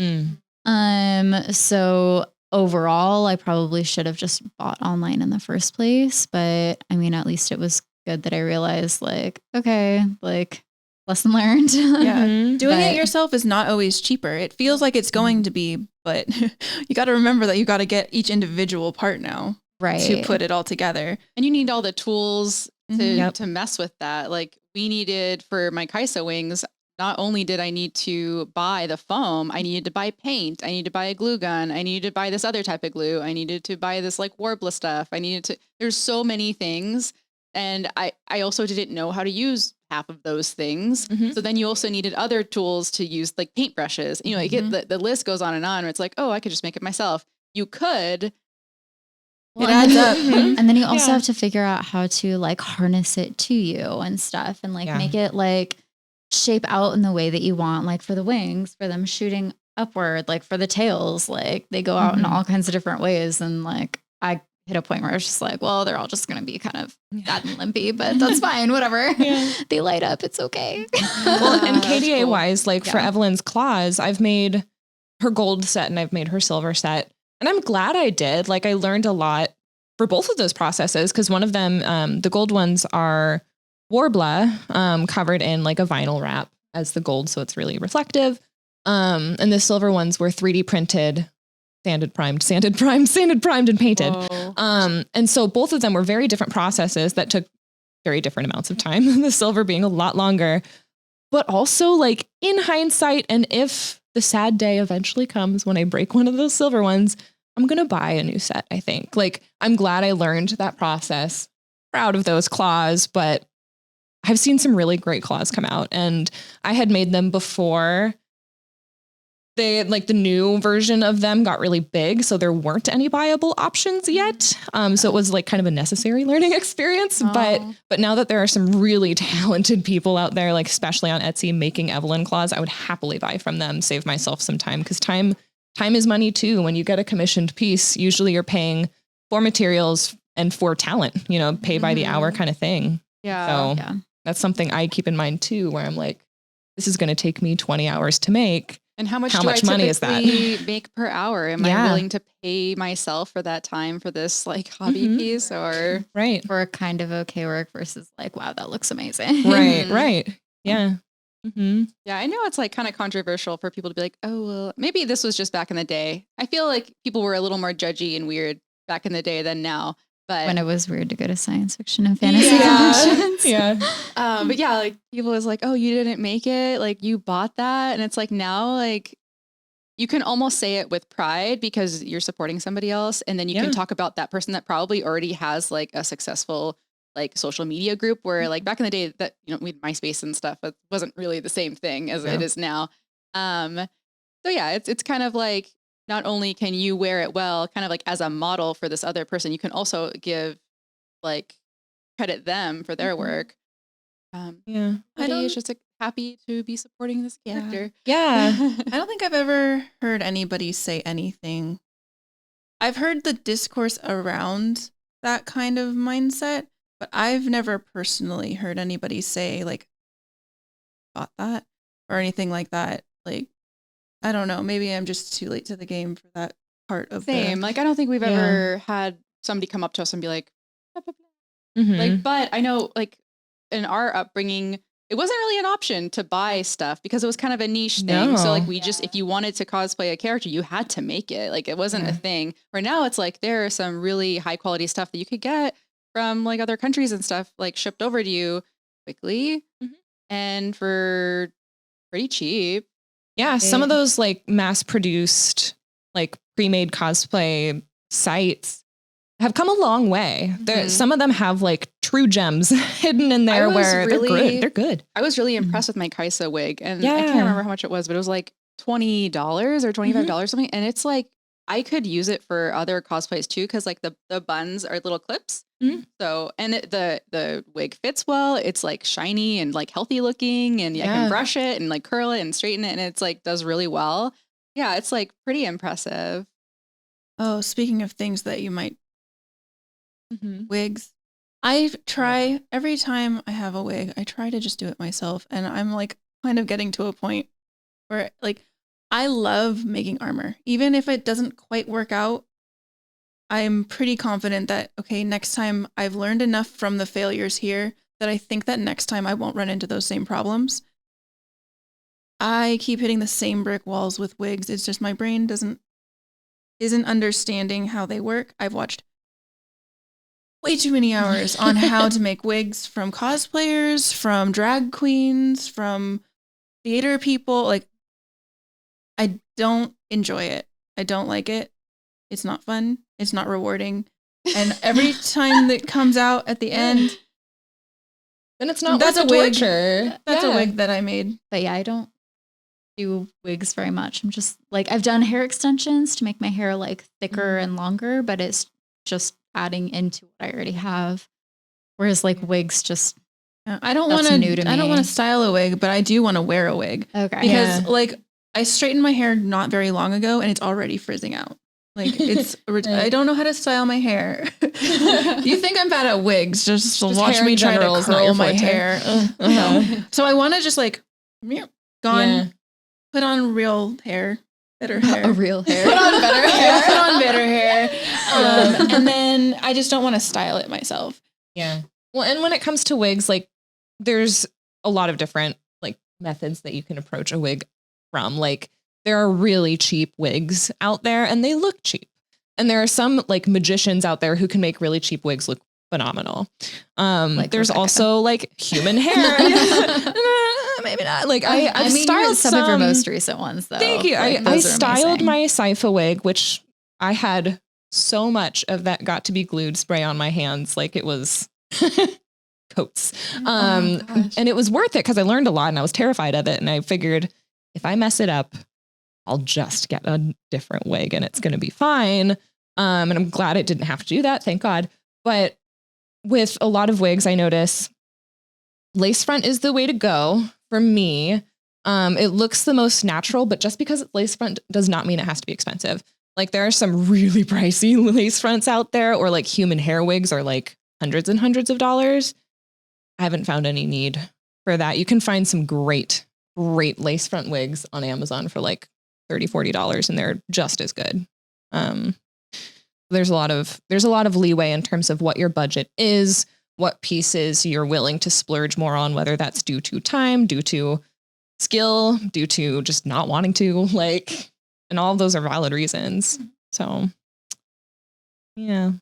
So overall, I probably should have just bought online in the first place. But I mean, at least it was good that I realized like, okay, like lesson learned. Yeah. Mhm. Doing But- it yourself is not always cheaper. It feels like it's going to be, but you got to remember that you got to get each individual part now Right. to put it all together. And you need all the tools to, Mhm. Yep. to mess with that. Like we needed for my Kaisa wings, not only did I need to buy the foam, I needed to buy paint, I needed to buy a glue gun, I needed to buy this other type of glue, I needed to buy this like Warbler stuff. There's so many things. And I also didn't know how to use half of those things. Mhm. So then you also needed other tools to use, like paintbrushes. You know, you get the list goes on and on. Where it's like, oh, I could just make it myself. You could. It and adds then- up. Mhm. And then you also Yeah. have to figure out how to like harness it to you and stuff, and like Yeah. make it like shape out in the way that you want, like for the wings, for them shooting upward, like for the tails, like they go out in Mhm. all kinds of different ways. And like I hit a point where it's just like, well, they're all just going to be kind of sad and limpy, but that's fine. Whatever. Yeah. They light up. It's okay. Well, and That's KDA cool. wise, like for Yeah. Evelynn's claws, I've made her gold set and I've made her silver set. And I'm glad I did. Like I learned a lot for both of those processes, because one of them, the gold ones are Warbler, covered in like a vinyl wrap as the gold, so it's really reflective. And the silver ones were 3D printed, sanded, primed, and painted. Whoa. And so both of them were very different processes that took very different amounts of time, the silver being a lot longer. But also, like in hindsight, and if the sad day eventually comes when I break one of those silver ones, I'm going to buy a new set, I think. Like, I'm glad I learned that process. Proud of those claws, but I've seen some really great claws come out. And I had made them before they, like the new version of them got really big. So there weren't any viable options yet. So it was like kind of a necessary learning experience. Oh. But now that there are some really talented people out there, like especially on Etsy making Evelynn claws, I would happily buy from them, save myself some time, because time is money too. When you get a commissioned piece, usually you're paying for materials and for talent, you know, pay by the hour kind of thing. Yeah. So Yeah. that's something I keep in mind too, where I'm like, this is going to take me 20 hours to make. And how much money is that? make per hour? Am I Yeah. willing to pay myself for that time for this like hobby Mhm. piece or Right. For kind of okay work versus like, wow, that looks amazing. Right. Yeah. Mm-hmm. yeah, I know it's like kind of controversial for people to be like, oh, well, maybe this was just back in the day. I feel like people were a little more judgy and weird back in the day than now. But When it was weird to go to science fiction and fantasy Yeah. conventions. Yeah. but yeah, like people was like, oh, you didn't make it, like you bought that. And it's like now, like you can almost say it with pride because you're supporting somebody else. And then you Yeah. can talk about that person that probably already has like a successful like social media group where like back in the day that, you know, we had MySpace and stuff, it wasn't really the same thing as it Yeah. is now. So yeah, it's kind of like, not only can you wear it well, kind of like as a model for this other person, you can also give like credit them for their work. Yeah. Buddy is just like, happy to be supporting this character. Yeah. I don't think I've ever heard anybody say anything. I've heard the discourse around that kind of mindset, but I've never personally heard anybody say like, thought that or anything like that. Like, I don't know. Maybe I'm just too late to the game for that part of Same. Like, I don't think we've ever had somebody come up to us and be like, blah, blah, blah. Mhm. Like, but I know like in our upbringing, it wasn't really an option to buy stuff because it was kind of a niche thing. So like we just, if you wanted to cosplay a character, you had to make it. Like it wasn't a thing. Right now it's like there are some really high quality stuff that you could get from like other countries and stuff like shipped over to you quickly and for pretty cheap. Yeah, some of those like mass produced, like pre-made cosplay sites have come a long way. Some of them have like true gems hidden in there where they're good. They're good. I was really impressed with my Kaisa wig, and I can't remember how much it was, but it was like $20 or $25 something. And it's like I could use it for other cosplays too, because like the buns are little clips. So and the wig fits well. It's like shiny and like healthy looking, and I can brush it and like curl it and straighten it, and it's like does really well. Yeah, it's like pretty impressive. Oh, speaking of things that you might wigs. I try every time I have a wig, I try to just do it myself. And I'm like kind of getting to a point where like I love making armor. Even if it doesn't quite work out, I'm pretty confident that, okay, next time I've learned enough from the failures here that I think that next time I won't run into those same problems. I keep hitting the same brick walls with wigs. It's just my brain isn't understanding how they work. I've watched way too many hours on how to make wigs from cosplayers, from drag queens, from theater people. Like, I don't enjoy it. I don't like it. It's not fun. It's not rewarding. And every time that comes out at the end, then it's not that's worth a the wig. torture. That's a wig that I made. But yeah, I don't do wigs very much. I'm just like, I've done hair extensions to make my hair like thicker and longer, but it's just adding into what I already have. Whereas like wigs just, I don't want to style a wig, but I do want to wear a wig. Okay. Because like I straightened my hair not very long ago and it's already frizzing out. Like it's, I don't know how to style my hair. You think I'm bad at wigs? Just watch me try to curl my hair. So I want to just like gone, put on real hair, better hair, a real hair, put on better hair, put on better hair, and then I just don't want to style it myself. Yeah. Well, and when it comes to wigs, like there's a lot of different like methods that you can approach a wig from. Like there are really cheap wigs out there and they look cheap. And there are some like magicians out there who can make really cheap wigs look phenomenal. Like there's Rebecca. Also like human hair. Maybe not. Like I've styled some of your most recent ones though. Thank you. Like, I styled my Sypha wig, which I had so much of that got to be glued spray on my hands. Like it was coats. And it was worth it because I learned a lot and I was terrified of it. And I figured if I mess it up, I'll just get a different wig and it's going to be fine. And I'm glad it didn't have to do that. Thank God. But with a lot of wigs, I notice lace front is the way to go for me. It looks the most natural, but just because it's lace front does not mean it has to be expensive. Like there are some really pricey lace fronts out there, or like human hair wigs are like hundreds and hundreds of dollars. I haven't found any need for that. You can find some great lace front wigs on Amazon for like $30, $40 and they're just as good. There's a lot of leeway in terms of what your budget is, what pieces you're willing to splurge more on, whether that's due to time, due to skill, due to just not wanting to, like, and all of those are valid reasons. So yeah.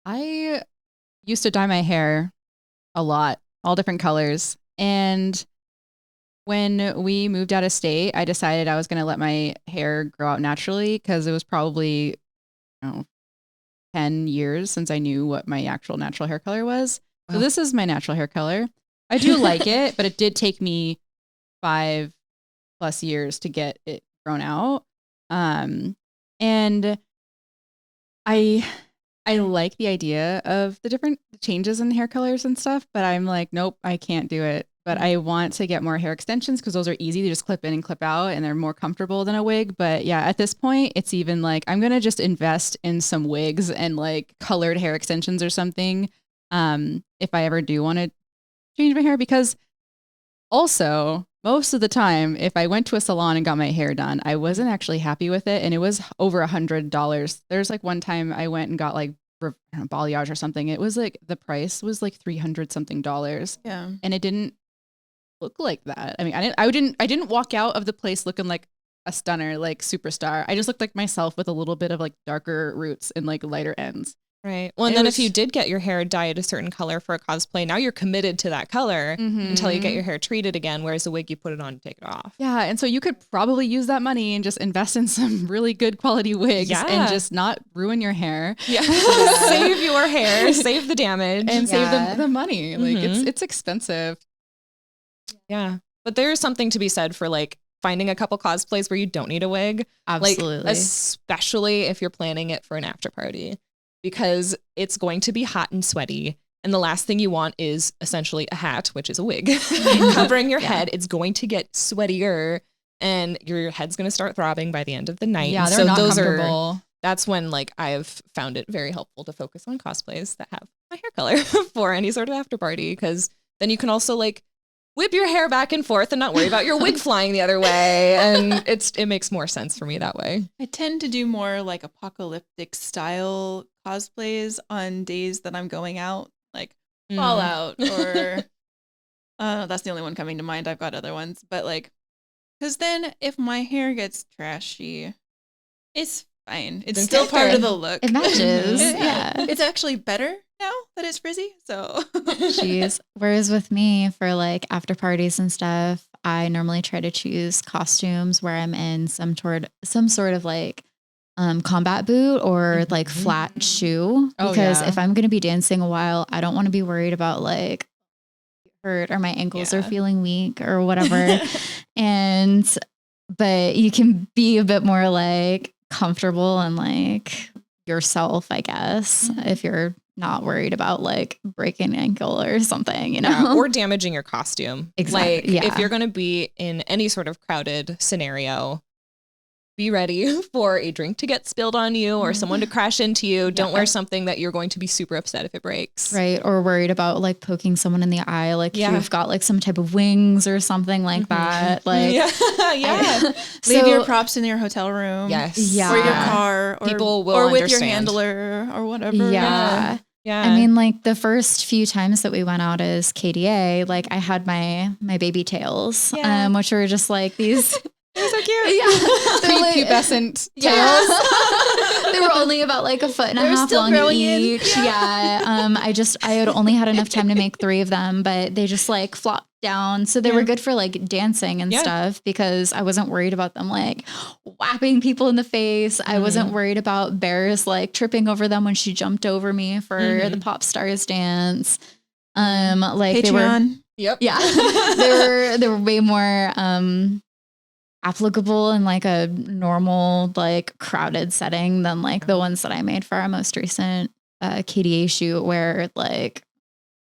I used to dye my hair a lot, all different colors. And when we moved out of state, I decided I was going to let my hair grow out naturally because it was probably 10 years since I knew what my actual natural hair color was. Wow. So this is my natural hair color. I do like it, but it did take me 5+ years to get it grown out. And I I like the idea of the different changes in hair colors and stuff, but I'm like, nope, I can't do it. But I want to get more hair extensions because those are easy to just clip in and clip out and they're more comfortable than a wig. But yeah, at this point, it's even like, I'm going to just invest in some wigs and like colored hair extensions or something. If I ever do want to change my hair, because also most of the time, if I went to a salon and got my hair done, I wasn't actually happy with it. And it was over $100. There's like one time I went and got like balayage or something. It was like, the price was like $300 something. Yeah. And it didn't look like that. I mean, I didn't walk out of the place looking like a stunner, like superstar. I just looked like myself with a little bit of like darker roots and like lighter ends. Right. Well, and then if you did get your hair dyed a certain color for a cosplay, now you're committed to that color until you get your hair treated again, whereas the wig, you put it on and take it off. Yeah. And so you could probably use that money and just invest in some really good quality wigs and just not ruin your hair. Yeah. Save your hair, save the damage. And save the money. Like it's expensive. Yeah. But there's something to be said for like finding a couple cosplays where you don't need a wig. Absolutely. Like, especially if you're planning it for an after party. Because it's going to be hot and sweaty. And the last thing you want is essentially a hat, which is a wig, covering your head. It's going to get sweatier and your head's going to start throbbing by the end of the night. Yeah, they're not comfortable. That's when like I've found it very helpful to focus on cosplays that have my hair color for any sort of after party. Because then you can also like whip your hair back and forth and not worry about your wig flying the other way. And it makes more sense for me that way. I tend to do more like apocalyptic style cosplays on days that I'm going out, like Fallout or that's the only one coming to mind. I've got other ones, but like, because then if my hair gets trashy, it's fine. It's still part of the look. It matches. Yeah. It's actually better now that it's frizzy. So jeez. Whereas with me for like after parties and stuff, I normally try to choose costumes where I'm in some sort of like combat boot or like flat shoe. Because if I'm going to be dancing a while, I don't want to be worried about like hurt or my ankles are feeling weak or whatever. But you can be a bit more like comfortable and like yourself, I guess, if you're not worried about like breaking an ankle or something, you know, or damaging your costume. Exactly. Like if you're going to be in any sort of crowded scenario, be ready for a drink to get spilled on you or someone to crash into you. Don't wear something that you're going to be super upset if it breaks. Right. Or worried about like poking someone in the eye. Like you've got like some type of wings or something like that. Like, leave your props in your hotel room. Yes. Or your car. Or, people will or with understand. your handler or whatever. Yeah. I mean, like the first few times that we went out as KDA, like I had my baby tails, which were just like these. They're so cute. Yeah. They're like, pubescent tails. They were only about like a foot and a half long each. I had only had enough time to make 3 of them, but they just like flopped down. So they were good for like dancing and stuff because I wasn't worried about them like whapping people in the face. I wasn't worried about Bears like tripping over them when she jumped over me for the Pop Stars dance. Like Patreon. they were they were way more applicable in like a normal like crowded setting than like the ones that I made for our most recent KDA shoot where like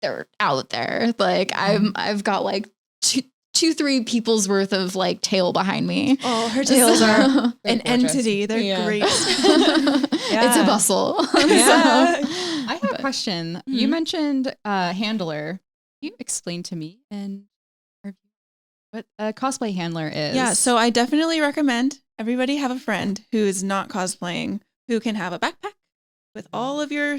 they're out there. Like I've got like 2-3 people's worth of like tail behind me. Oh, her tails are an entity. They're great. It's a bustle. I have a question. You mentioned handler. Can you explain to me and what a cosplay handler is? Yeah, so I definitely recommend everybody have a friend who is not cosplaying who can have a backpack with all of your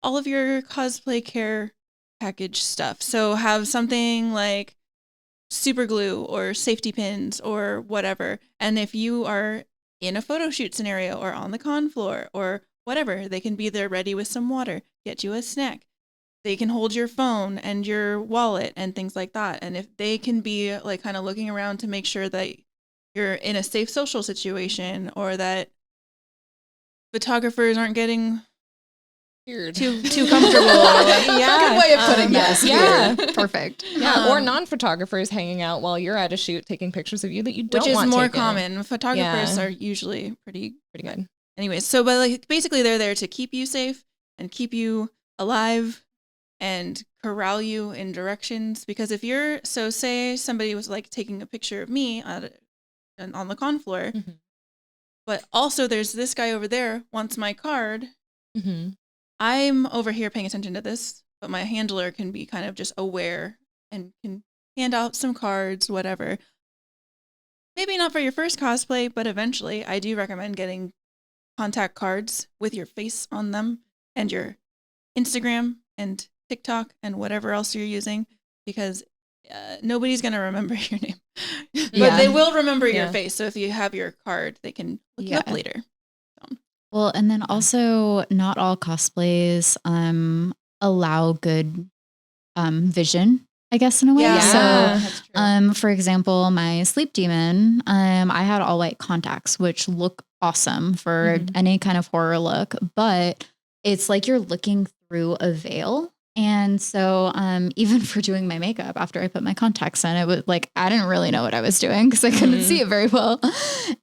cosplay care package stuff. So have something like super glue or safety pins or whatever. And if you are in a photo shoot scenario or on the con floor or whatever, they can be there ready with some water, get you a snack. They can hold your phone and your wallet and things like that. And if they can be like kind of looking around to make sure that you're in a safe social situation or that photographers aren't getting too comfortable. Good way of putting that. Yeah. Perfect. Yeah. Or non-photographers hanging out while you're at a shoot taking pictures of you that you don't want Which is more taken. common. Photographers are usually pretty good. anyways, so but like basically they're there to keep you safe and keep you alive and corral you in directions. Because if you're, so say somebody was like taking a picture of me on the con floor, but also there's this guy over there wants my card. I'm over here paying attention to this, but my handler can be kind of just aware and can hand out some cards, whatever. Maybe not for your first cosplay, but eventually I do recommend getting contact cards with your face on them and your Instagram and TikTok and whatever else you're using, because nobody's going to remember your name, but they will remember your face. So if you have your card, they can look you up later. So. Well, and then also not all cosplays allow good vision, I guess, in a way. Yeah. So, for example, my sleep demon, I had all white contacts, which look awesome for any kind of horror look, but it's like you're looking through a veil. And so even for doing my makeup after I put my contacts in, it was like, I didn't really know what I was doing because I couldn't see it very well.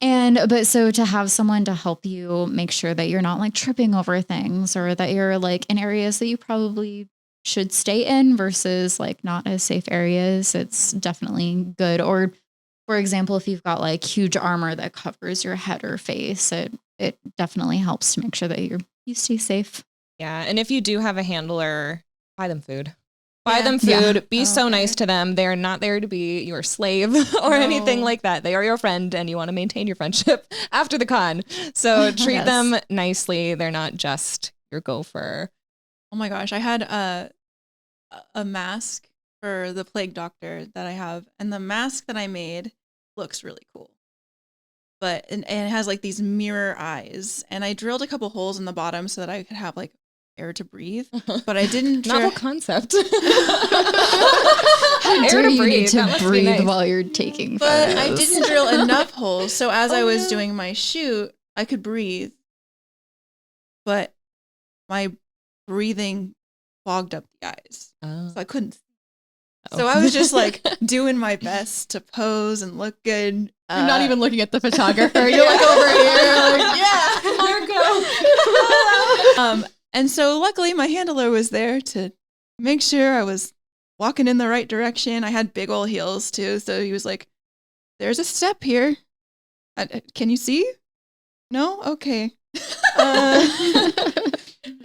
But so to have someone to help you make sure that you're not like tripping over things, or that you're like in areas that you probably should stay in versus like not as safe areas, it's definitely good. Or for example, if you've got like huge armor that covers your head or face, it definitely helps to make sure that you stay safe. Yeah. And if you do have a handler, buy them food. Buy them food. Be so nice to them. They're not there to be your slave or anything like that. They are your friend, and you want to maintain your friendship after the con. So treat them nicely. They're not just your gopher. Oh my gosh. I had a mask for the plague doctor that I have, and the mask that I made looks really cool. But and it has like these mirror eyes, and I drilled a couple holes in the bottom so that I could have like air to breathe, but I didn't. Novel concept. How dare you need to breathe while you're taking photos. But I didn't drill enough holes, so as I was doing my shoot, I could breathe, but my breathing fogged up the eyes, so I couldn't. So I was just like doing my best to pose and look good. You're not even looking at the photographer. You're like over here, like, Marco. And so luckily my handler was there to make sure I was walking in the right direction. I had big old heels too. So he was like, there's a step here. Can you see? No? Okay.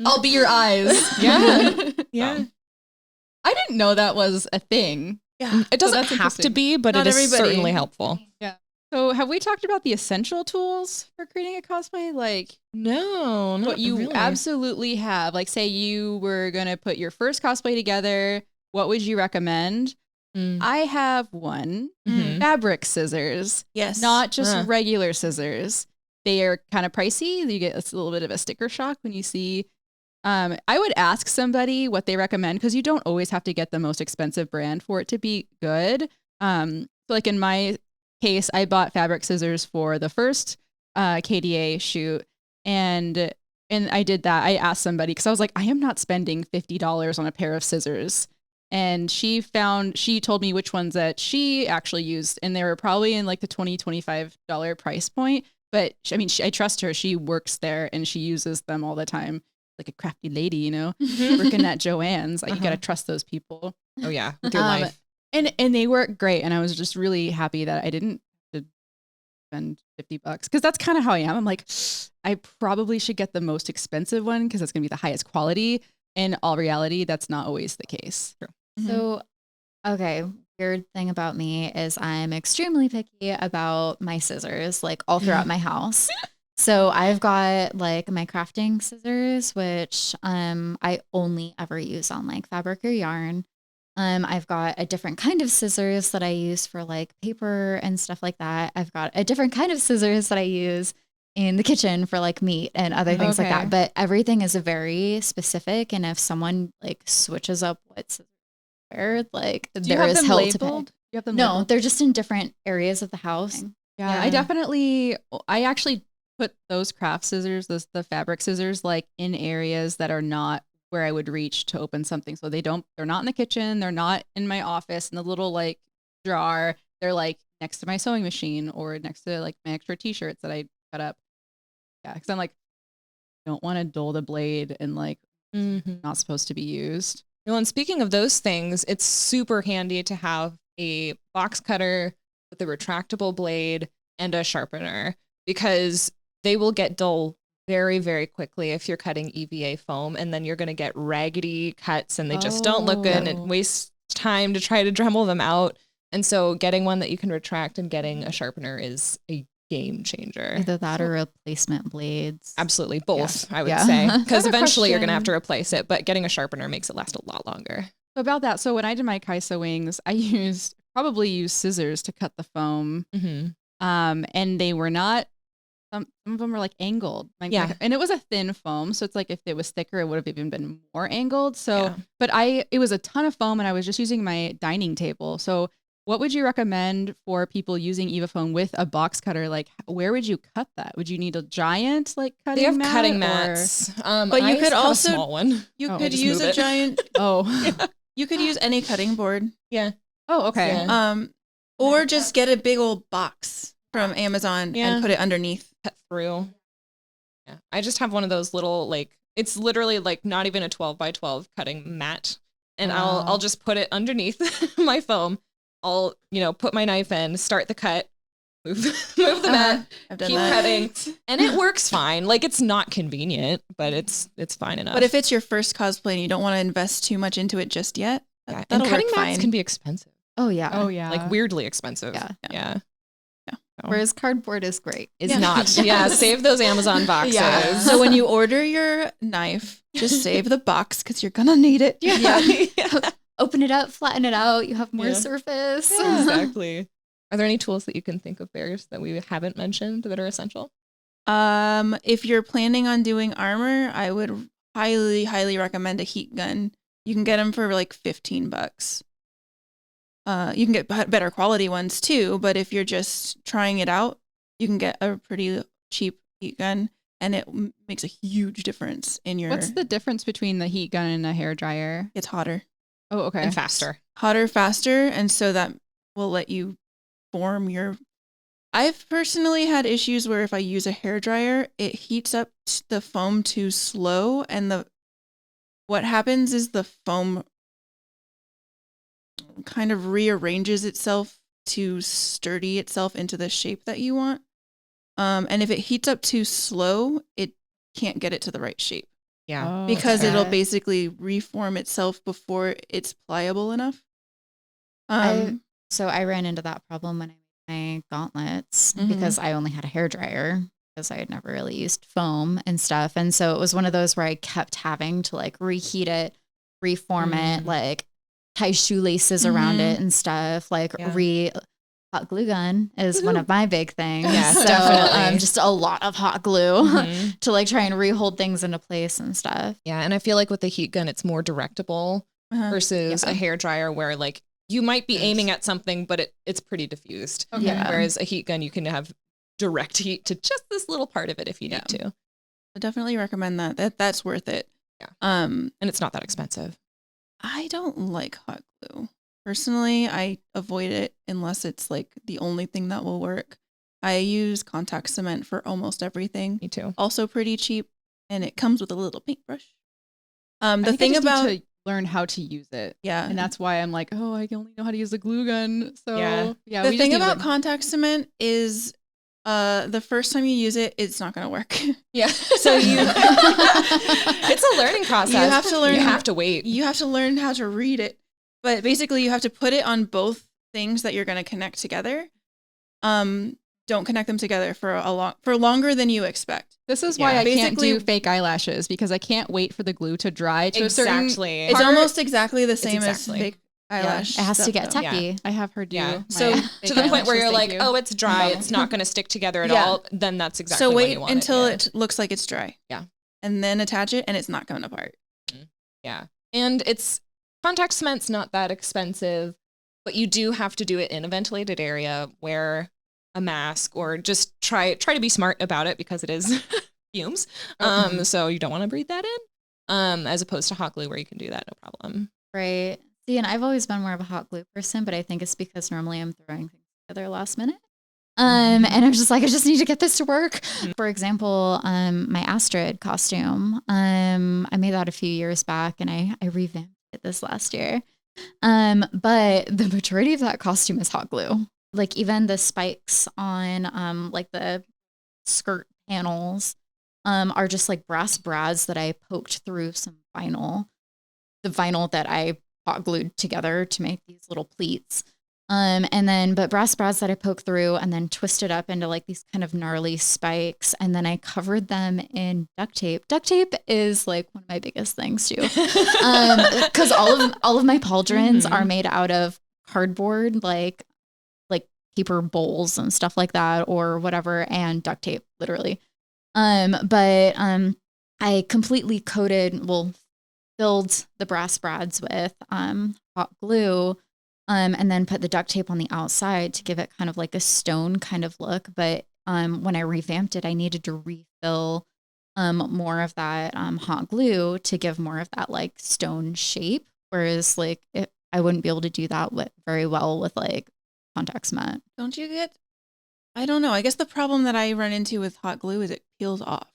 I'll be your eyes. Yeah. I didn't know that was a thing. Yeah. It doesn't have to be, but Not it is everybody. certainly helpful. Yeah. So have we talked about the essential tools for creating a cosplay? Like No, not what you really. absolutely have. Like say you were going to put your first cosplay together. What would you recommend? I have one. Fabric scissors. Yes. Not just regular scissors. They are kind of pricey. You get a little bit of a sticker shock when you see. I would ask somebody what they recommend, because you don't always have to get the most expensive brand for it to be good. So like in my case, I bought fabric scissors for the first KDA shoot, and I did that. I asked somebody because I was like, I am not spending $50 on a pair of scissors. And she told me which ones that she actually used, and they were probably in like the $20-$25 price point. But I mean, I trust her. She works there and she uses them all the time. Like a crafty lady, you know, working at Joann's. Like you got to trust those people. Oh yeah, with your life. And they work great. And I was just really happy that I didn't have to spend $50, because that's kind of how I am. I'm like, I probably should get the most expensive one because it's going to be the highest quality. In all reality, that's not always the case. True. So, okay, weird thing about me is I'm extremely picky about my scissors, like all throughout my house. So I've got like my crafting scissors, which I only ever use on like fabric or yarn. I've got a different kind of scissors that I use for like paper and stuff like that. I've got a different kind of scissors that I use in the kitchen for like meat and other things like that. But everything is very specific. And if someone like switches up what scissors where, like there is hell to pay. You have them No, labeled? they're just in different areas of the house. Yeah, I actually put those craft scissors, the fabric scissors, like in areas that are not where I would reach to open something. So they're not in the kitchen. They're not in my office in the little like drawer. They're like next to my sewing machine or next to like my extra t-shirts that I cut up. Yeah, because I'm like, don't want to dull the blade and like not supposed to be used. Well, and speaking of those things, it's super handy to have a box cutter with a retractable blade and a sharpener, because they will get dull very, very quickly if you're cutting EVA foam, and then you're going to get raggedy cuts and they just don't look good, and it wastes time to try to Dremel them out. And so getting one that you can retract and getting a sharpener is a game changer. Either that or replacement blades. Absolutely. Both, I would Yeah. say, because I have a eventually you're going to have to question. replace it, but getting a sharpener makes it last a lot longer. So about that, so when I did my Kaisa wings, I probably used scissors to cut the foam. And they were not, some of them were like angled. And it was a thin foam. So it's like if it was thicker, it would have even been more angled. So, but it was a ton of foam and I was just using my dining table. So what would you recommend for people using Eva foam with a box cutter? Like, where would you cut that? Would you need a giant like cutting mat? They have cutting mats. But you could have also a small one. You I could just use move a it. giant. Oh, You could use any cutting board. Yeah. oh, okay. Yeah. Or just get a big old box from Amazon and put it underneath. Cut through. Yeah. I just have one of those little, like, it's literally like not even a 12 by 12 cutting mat. And I'll just put it underneath my foam. I'll, put my knife in, start the cut, move the mat, I've done keep that. cutting. And it works fine. Like, it's not convenient, but it's fine enough. But if it's your first cosplay and you don't want to invest too much into it just yet, and that'll cutting work mats fine. can be expensive. Oh yeah. Oh yeah. Like weirdly expensive. Yeah. So, Whereas cardboard is great. it's not. Yeah. Save those Amazon boxes. Yeah. So when you order your knife, just save the box because you're gonna need it. Yeah. Open it up, flatten it out. You have more Yeah. surface. Exactly. Are there any tools that you can think of, Bears, that we haven't mentioned that are essential? If you're planning on doing armor, I would highly, highly recommend a heat gun. You can get them for like $15. You can get better quality ones too, but if you're just trying it out, you can get a pretty cheap heat gun, and it makes a huge difference in your. What's the difference between the heat gun and a hair dryer? It's hotter. Oh, okay. And faster. Hotter, faster, and so that will let you form your. I've personally had issues where if I use a hair dryer, it heats up the foam too slow, and what happens is the foam kind of rearranges itself to sturdy itself into the shape that you want. And if it heats up too slow, it can't get it to the right shape Yeah. because okay. it'll basically reform itself before it's pliable enough. So I ran into that problem when I made my gauntlets Mhm. because I only had a hair dryer because I had never really used foam and stuff. And so it was one of those where I kept having to like reheat it, reform it, like tie shoelaces around it and stuff. Like hot glue gun is one of my big things. Yeah, so, definitely. just a lot of hot glue to like try and rehold things into place and stuff. Yeah. And I feel like with the heat gun, it's more directable versus a hair dryer where like you might be aiming at something, but it's pretty diffused. Okay. Yeah. Whereas a heat gun, you can have direct heat to just this little part of it if you need to. I definitely recommend that. That's worth it. Yeah. And it's not that expensive. I don't like hot glue. Personally, I avoid it unless it's like the only thing that will work. I use contact cement for almost everything. Me too. Also pretty cheap, and it comes with a little paintbrush. I The think I thing just need about to learn how to use it. yeah, And that's why I'm like, oh, I only know how to use the glue gun. So yeah, the we just thing need to about learn. contact cement is the first time you use it, it's not going to work. Yeah. So you it's a learning process. You have to learn You how- have to wait. You have to learn how to read it. But basically you have to put it on both things that you're going to connect together. Don't connect them together for longer than you expect. This is why I can't do basically- fake eyelashes because I can't wait for the glue to dry to a certain. Exactly. It's almost exactly the same exactly. as fake eyelash. It has to stuff, get though. techie. I have her do. Yeah. my So fake to the point where eyelashes, you're like, thank you. oh, it's dry. It's not going to stick together at Yeah. all. Then that's exactly So when wait you want until it. it looks like it's dry. Yeah. And then attach it and it's not coming apart. Yeah. And contact cement's not that expensive, but you do have to do it in a ventilated area, wear a mask, or just try to be smart about it because it is fumes. So you don't want to breathe that in. As opposed to hot glue where you can do that, no problem. Right. See, and I've always been more of a hot glue person, but I think it's because normally I'm throwing things together last minute. And I'm just like, I just need to get this to work. For example, my Astrid costume, I made that a few years back and I revamped it this last year. But the majority of that costume is hot glue. Like even the spikes on like the skirt panels are just like brass brads that I poked through some vinyl. The vinyl that I hot glued together to make these little pleats. But brass brads that I poked through and then twisted up into like these kind of gnarly spikes. And then I covered them in duct tape. Duct tape is like one of my biggest things too. Cause all of my pauldrons are made out of cardboard, like paper bowls and stuff like that or whatever. And duct tape, literally. I completely filled the brass brads with, hot glue. And then put the duct tape on the outside to give it kind of like a stone kind of look. But when I revamped it, I needed to refill more of that hot glue to give more of that like stone shape. Whereas like I wouldn't be able to do that very well with like contact cement. Don't you get, I don't know. I guess the problem that I run into with hot glue is it peels off.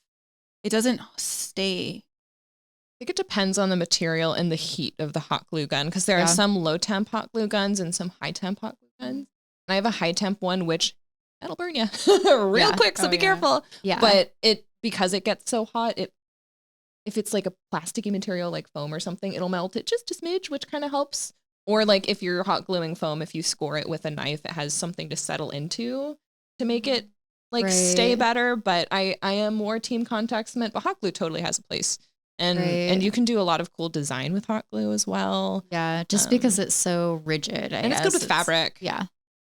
It doesn't stay. I think it depends on the material and the heat of the hot glue gun because there are some low temp hot glue guns and some high temp hot glue guns. And I have a high temp one, which that'll burn you real quick. So be careful. Yeah. But because it gets so hot, if it's like a plasticky material like foam or something, it'll melt it just a smidge, which kind of helps. Or like if you're hot gluing foam, if you score it with a knife, it has something to settle into to make it like stay better. But I am more team contact cement, but hot glue totally has a place. And you can do a lot of cool design with hot glue as well. Yeah, just because it's so rigid. It's good with fabric. Yeah.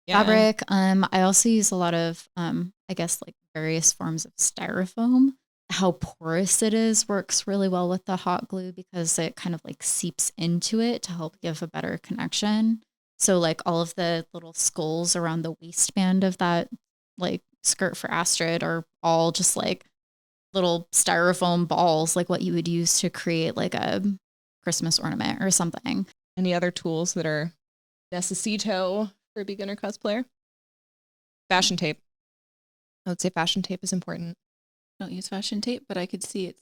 Fabric. I also use a lot of, I guess like various forms of styrofoam. How porous it is works really well with the hot glue because it kind of like seeps into it to help give a better connection. So like all of the little skulls around the waistband of that like skirt for Astrid are all just like little styrofoam balls, like what you would use to create like a Christmas ornament or something. Any other tools that are necessito for a beginner cosplayer? Fashion tape. I would say fashion tape is important. I don't use fashion tape, but I could see it.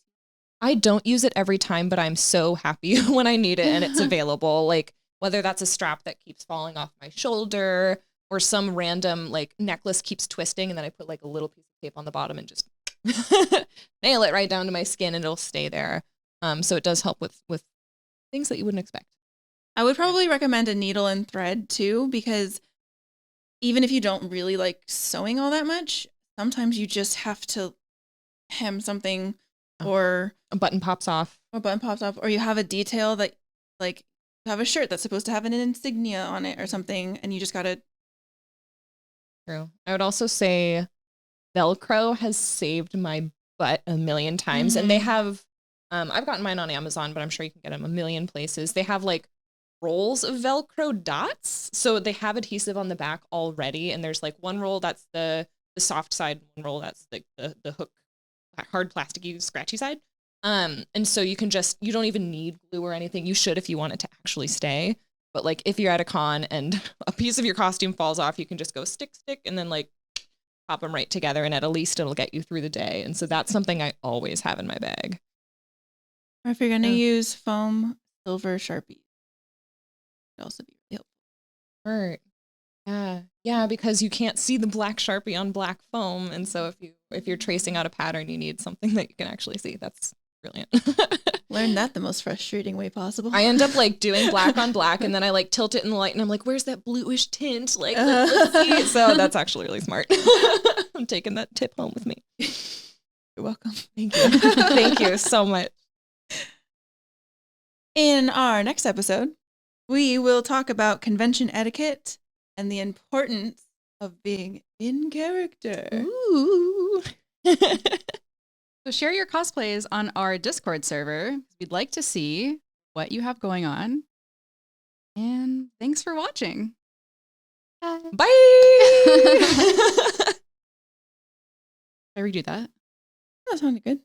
I don't use it every time, but I'm so happy when I need it and it's available. Like whether that's a strap that keeps falling off my shoulder or some random like necklace keeps twisting and then I put like a little piece of tape on the bottom and just nail it right down to my skin and it'll stay there. So it does help with things that you wouldn't expect. I would probably recommend a needle and thread too, because even if you don't really like sewing all that much, sometimes you just have to hem something or a button pops off. Or you have a detail that like you have a shirt that's supposed to have an insignia on it or something and you just got to. True. I would also say Velcro has saved my butt a million times. And they have, I've gotten mine on Amazon, but I'm sure you can get them a million places. They have like rolls of Velcro dots. So they have adhesive on the back already. And there's like one roll that's the soft side, one roll that's like the hook, hard plasticky, scratchy side. And so you don't even need glue or anything. You should if you want it to actually stay. But like if you're at a con and a piece of your costume falls off, you can just go stick, and then like pop them right together and at least it'll get you through the day. And so that's something I always have in my bag. Or if you're going to use foam, silver Sharpie. It'd also be really helpful. Right. Yeah, because you can't see the black Sharpie on black foam. And so if you're tracing out a pattern, you need something that you can actually see. That's brilliant. Learn that the most frustrating way possible. I end up like doing black on black and then I like tilt it in the light and I'm like, where's that bluish tint? Like, let's see. So that's actually really smart. I'm taking that tip home with me. You're welcome. Thank you. Thank you so much. In our next episode, we will talk about convention etiquette and the importance of being in character. Ooh. So share your cosplays on our Discord server. We'd like to see what you have going on. And thanks for watching. Bye. Did I redo that? That sounded good.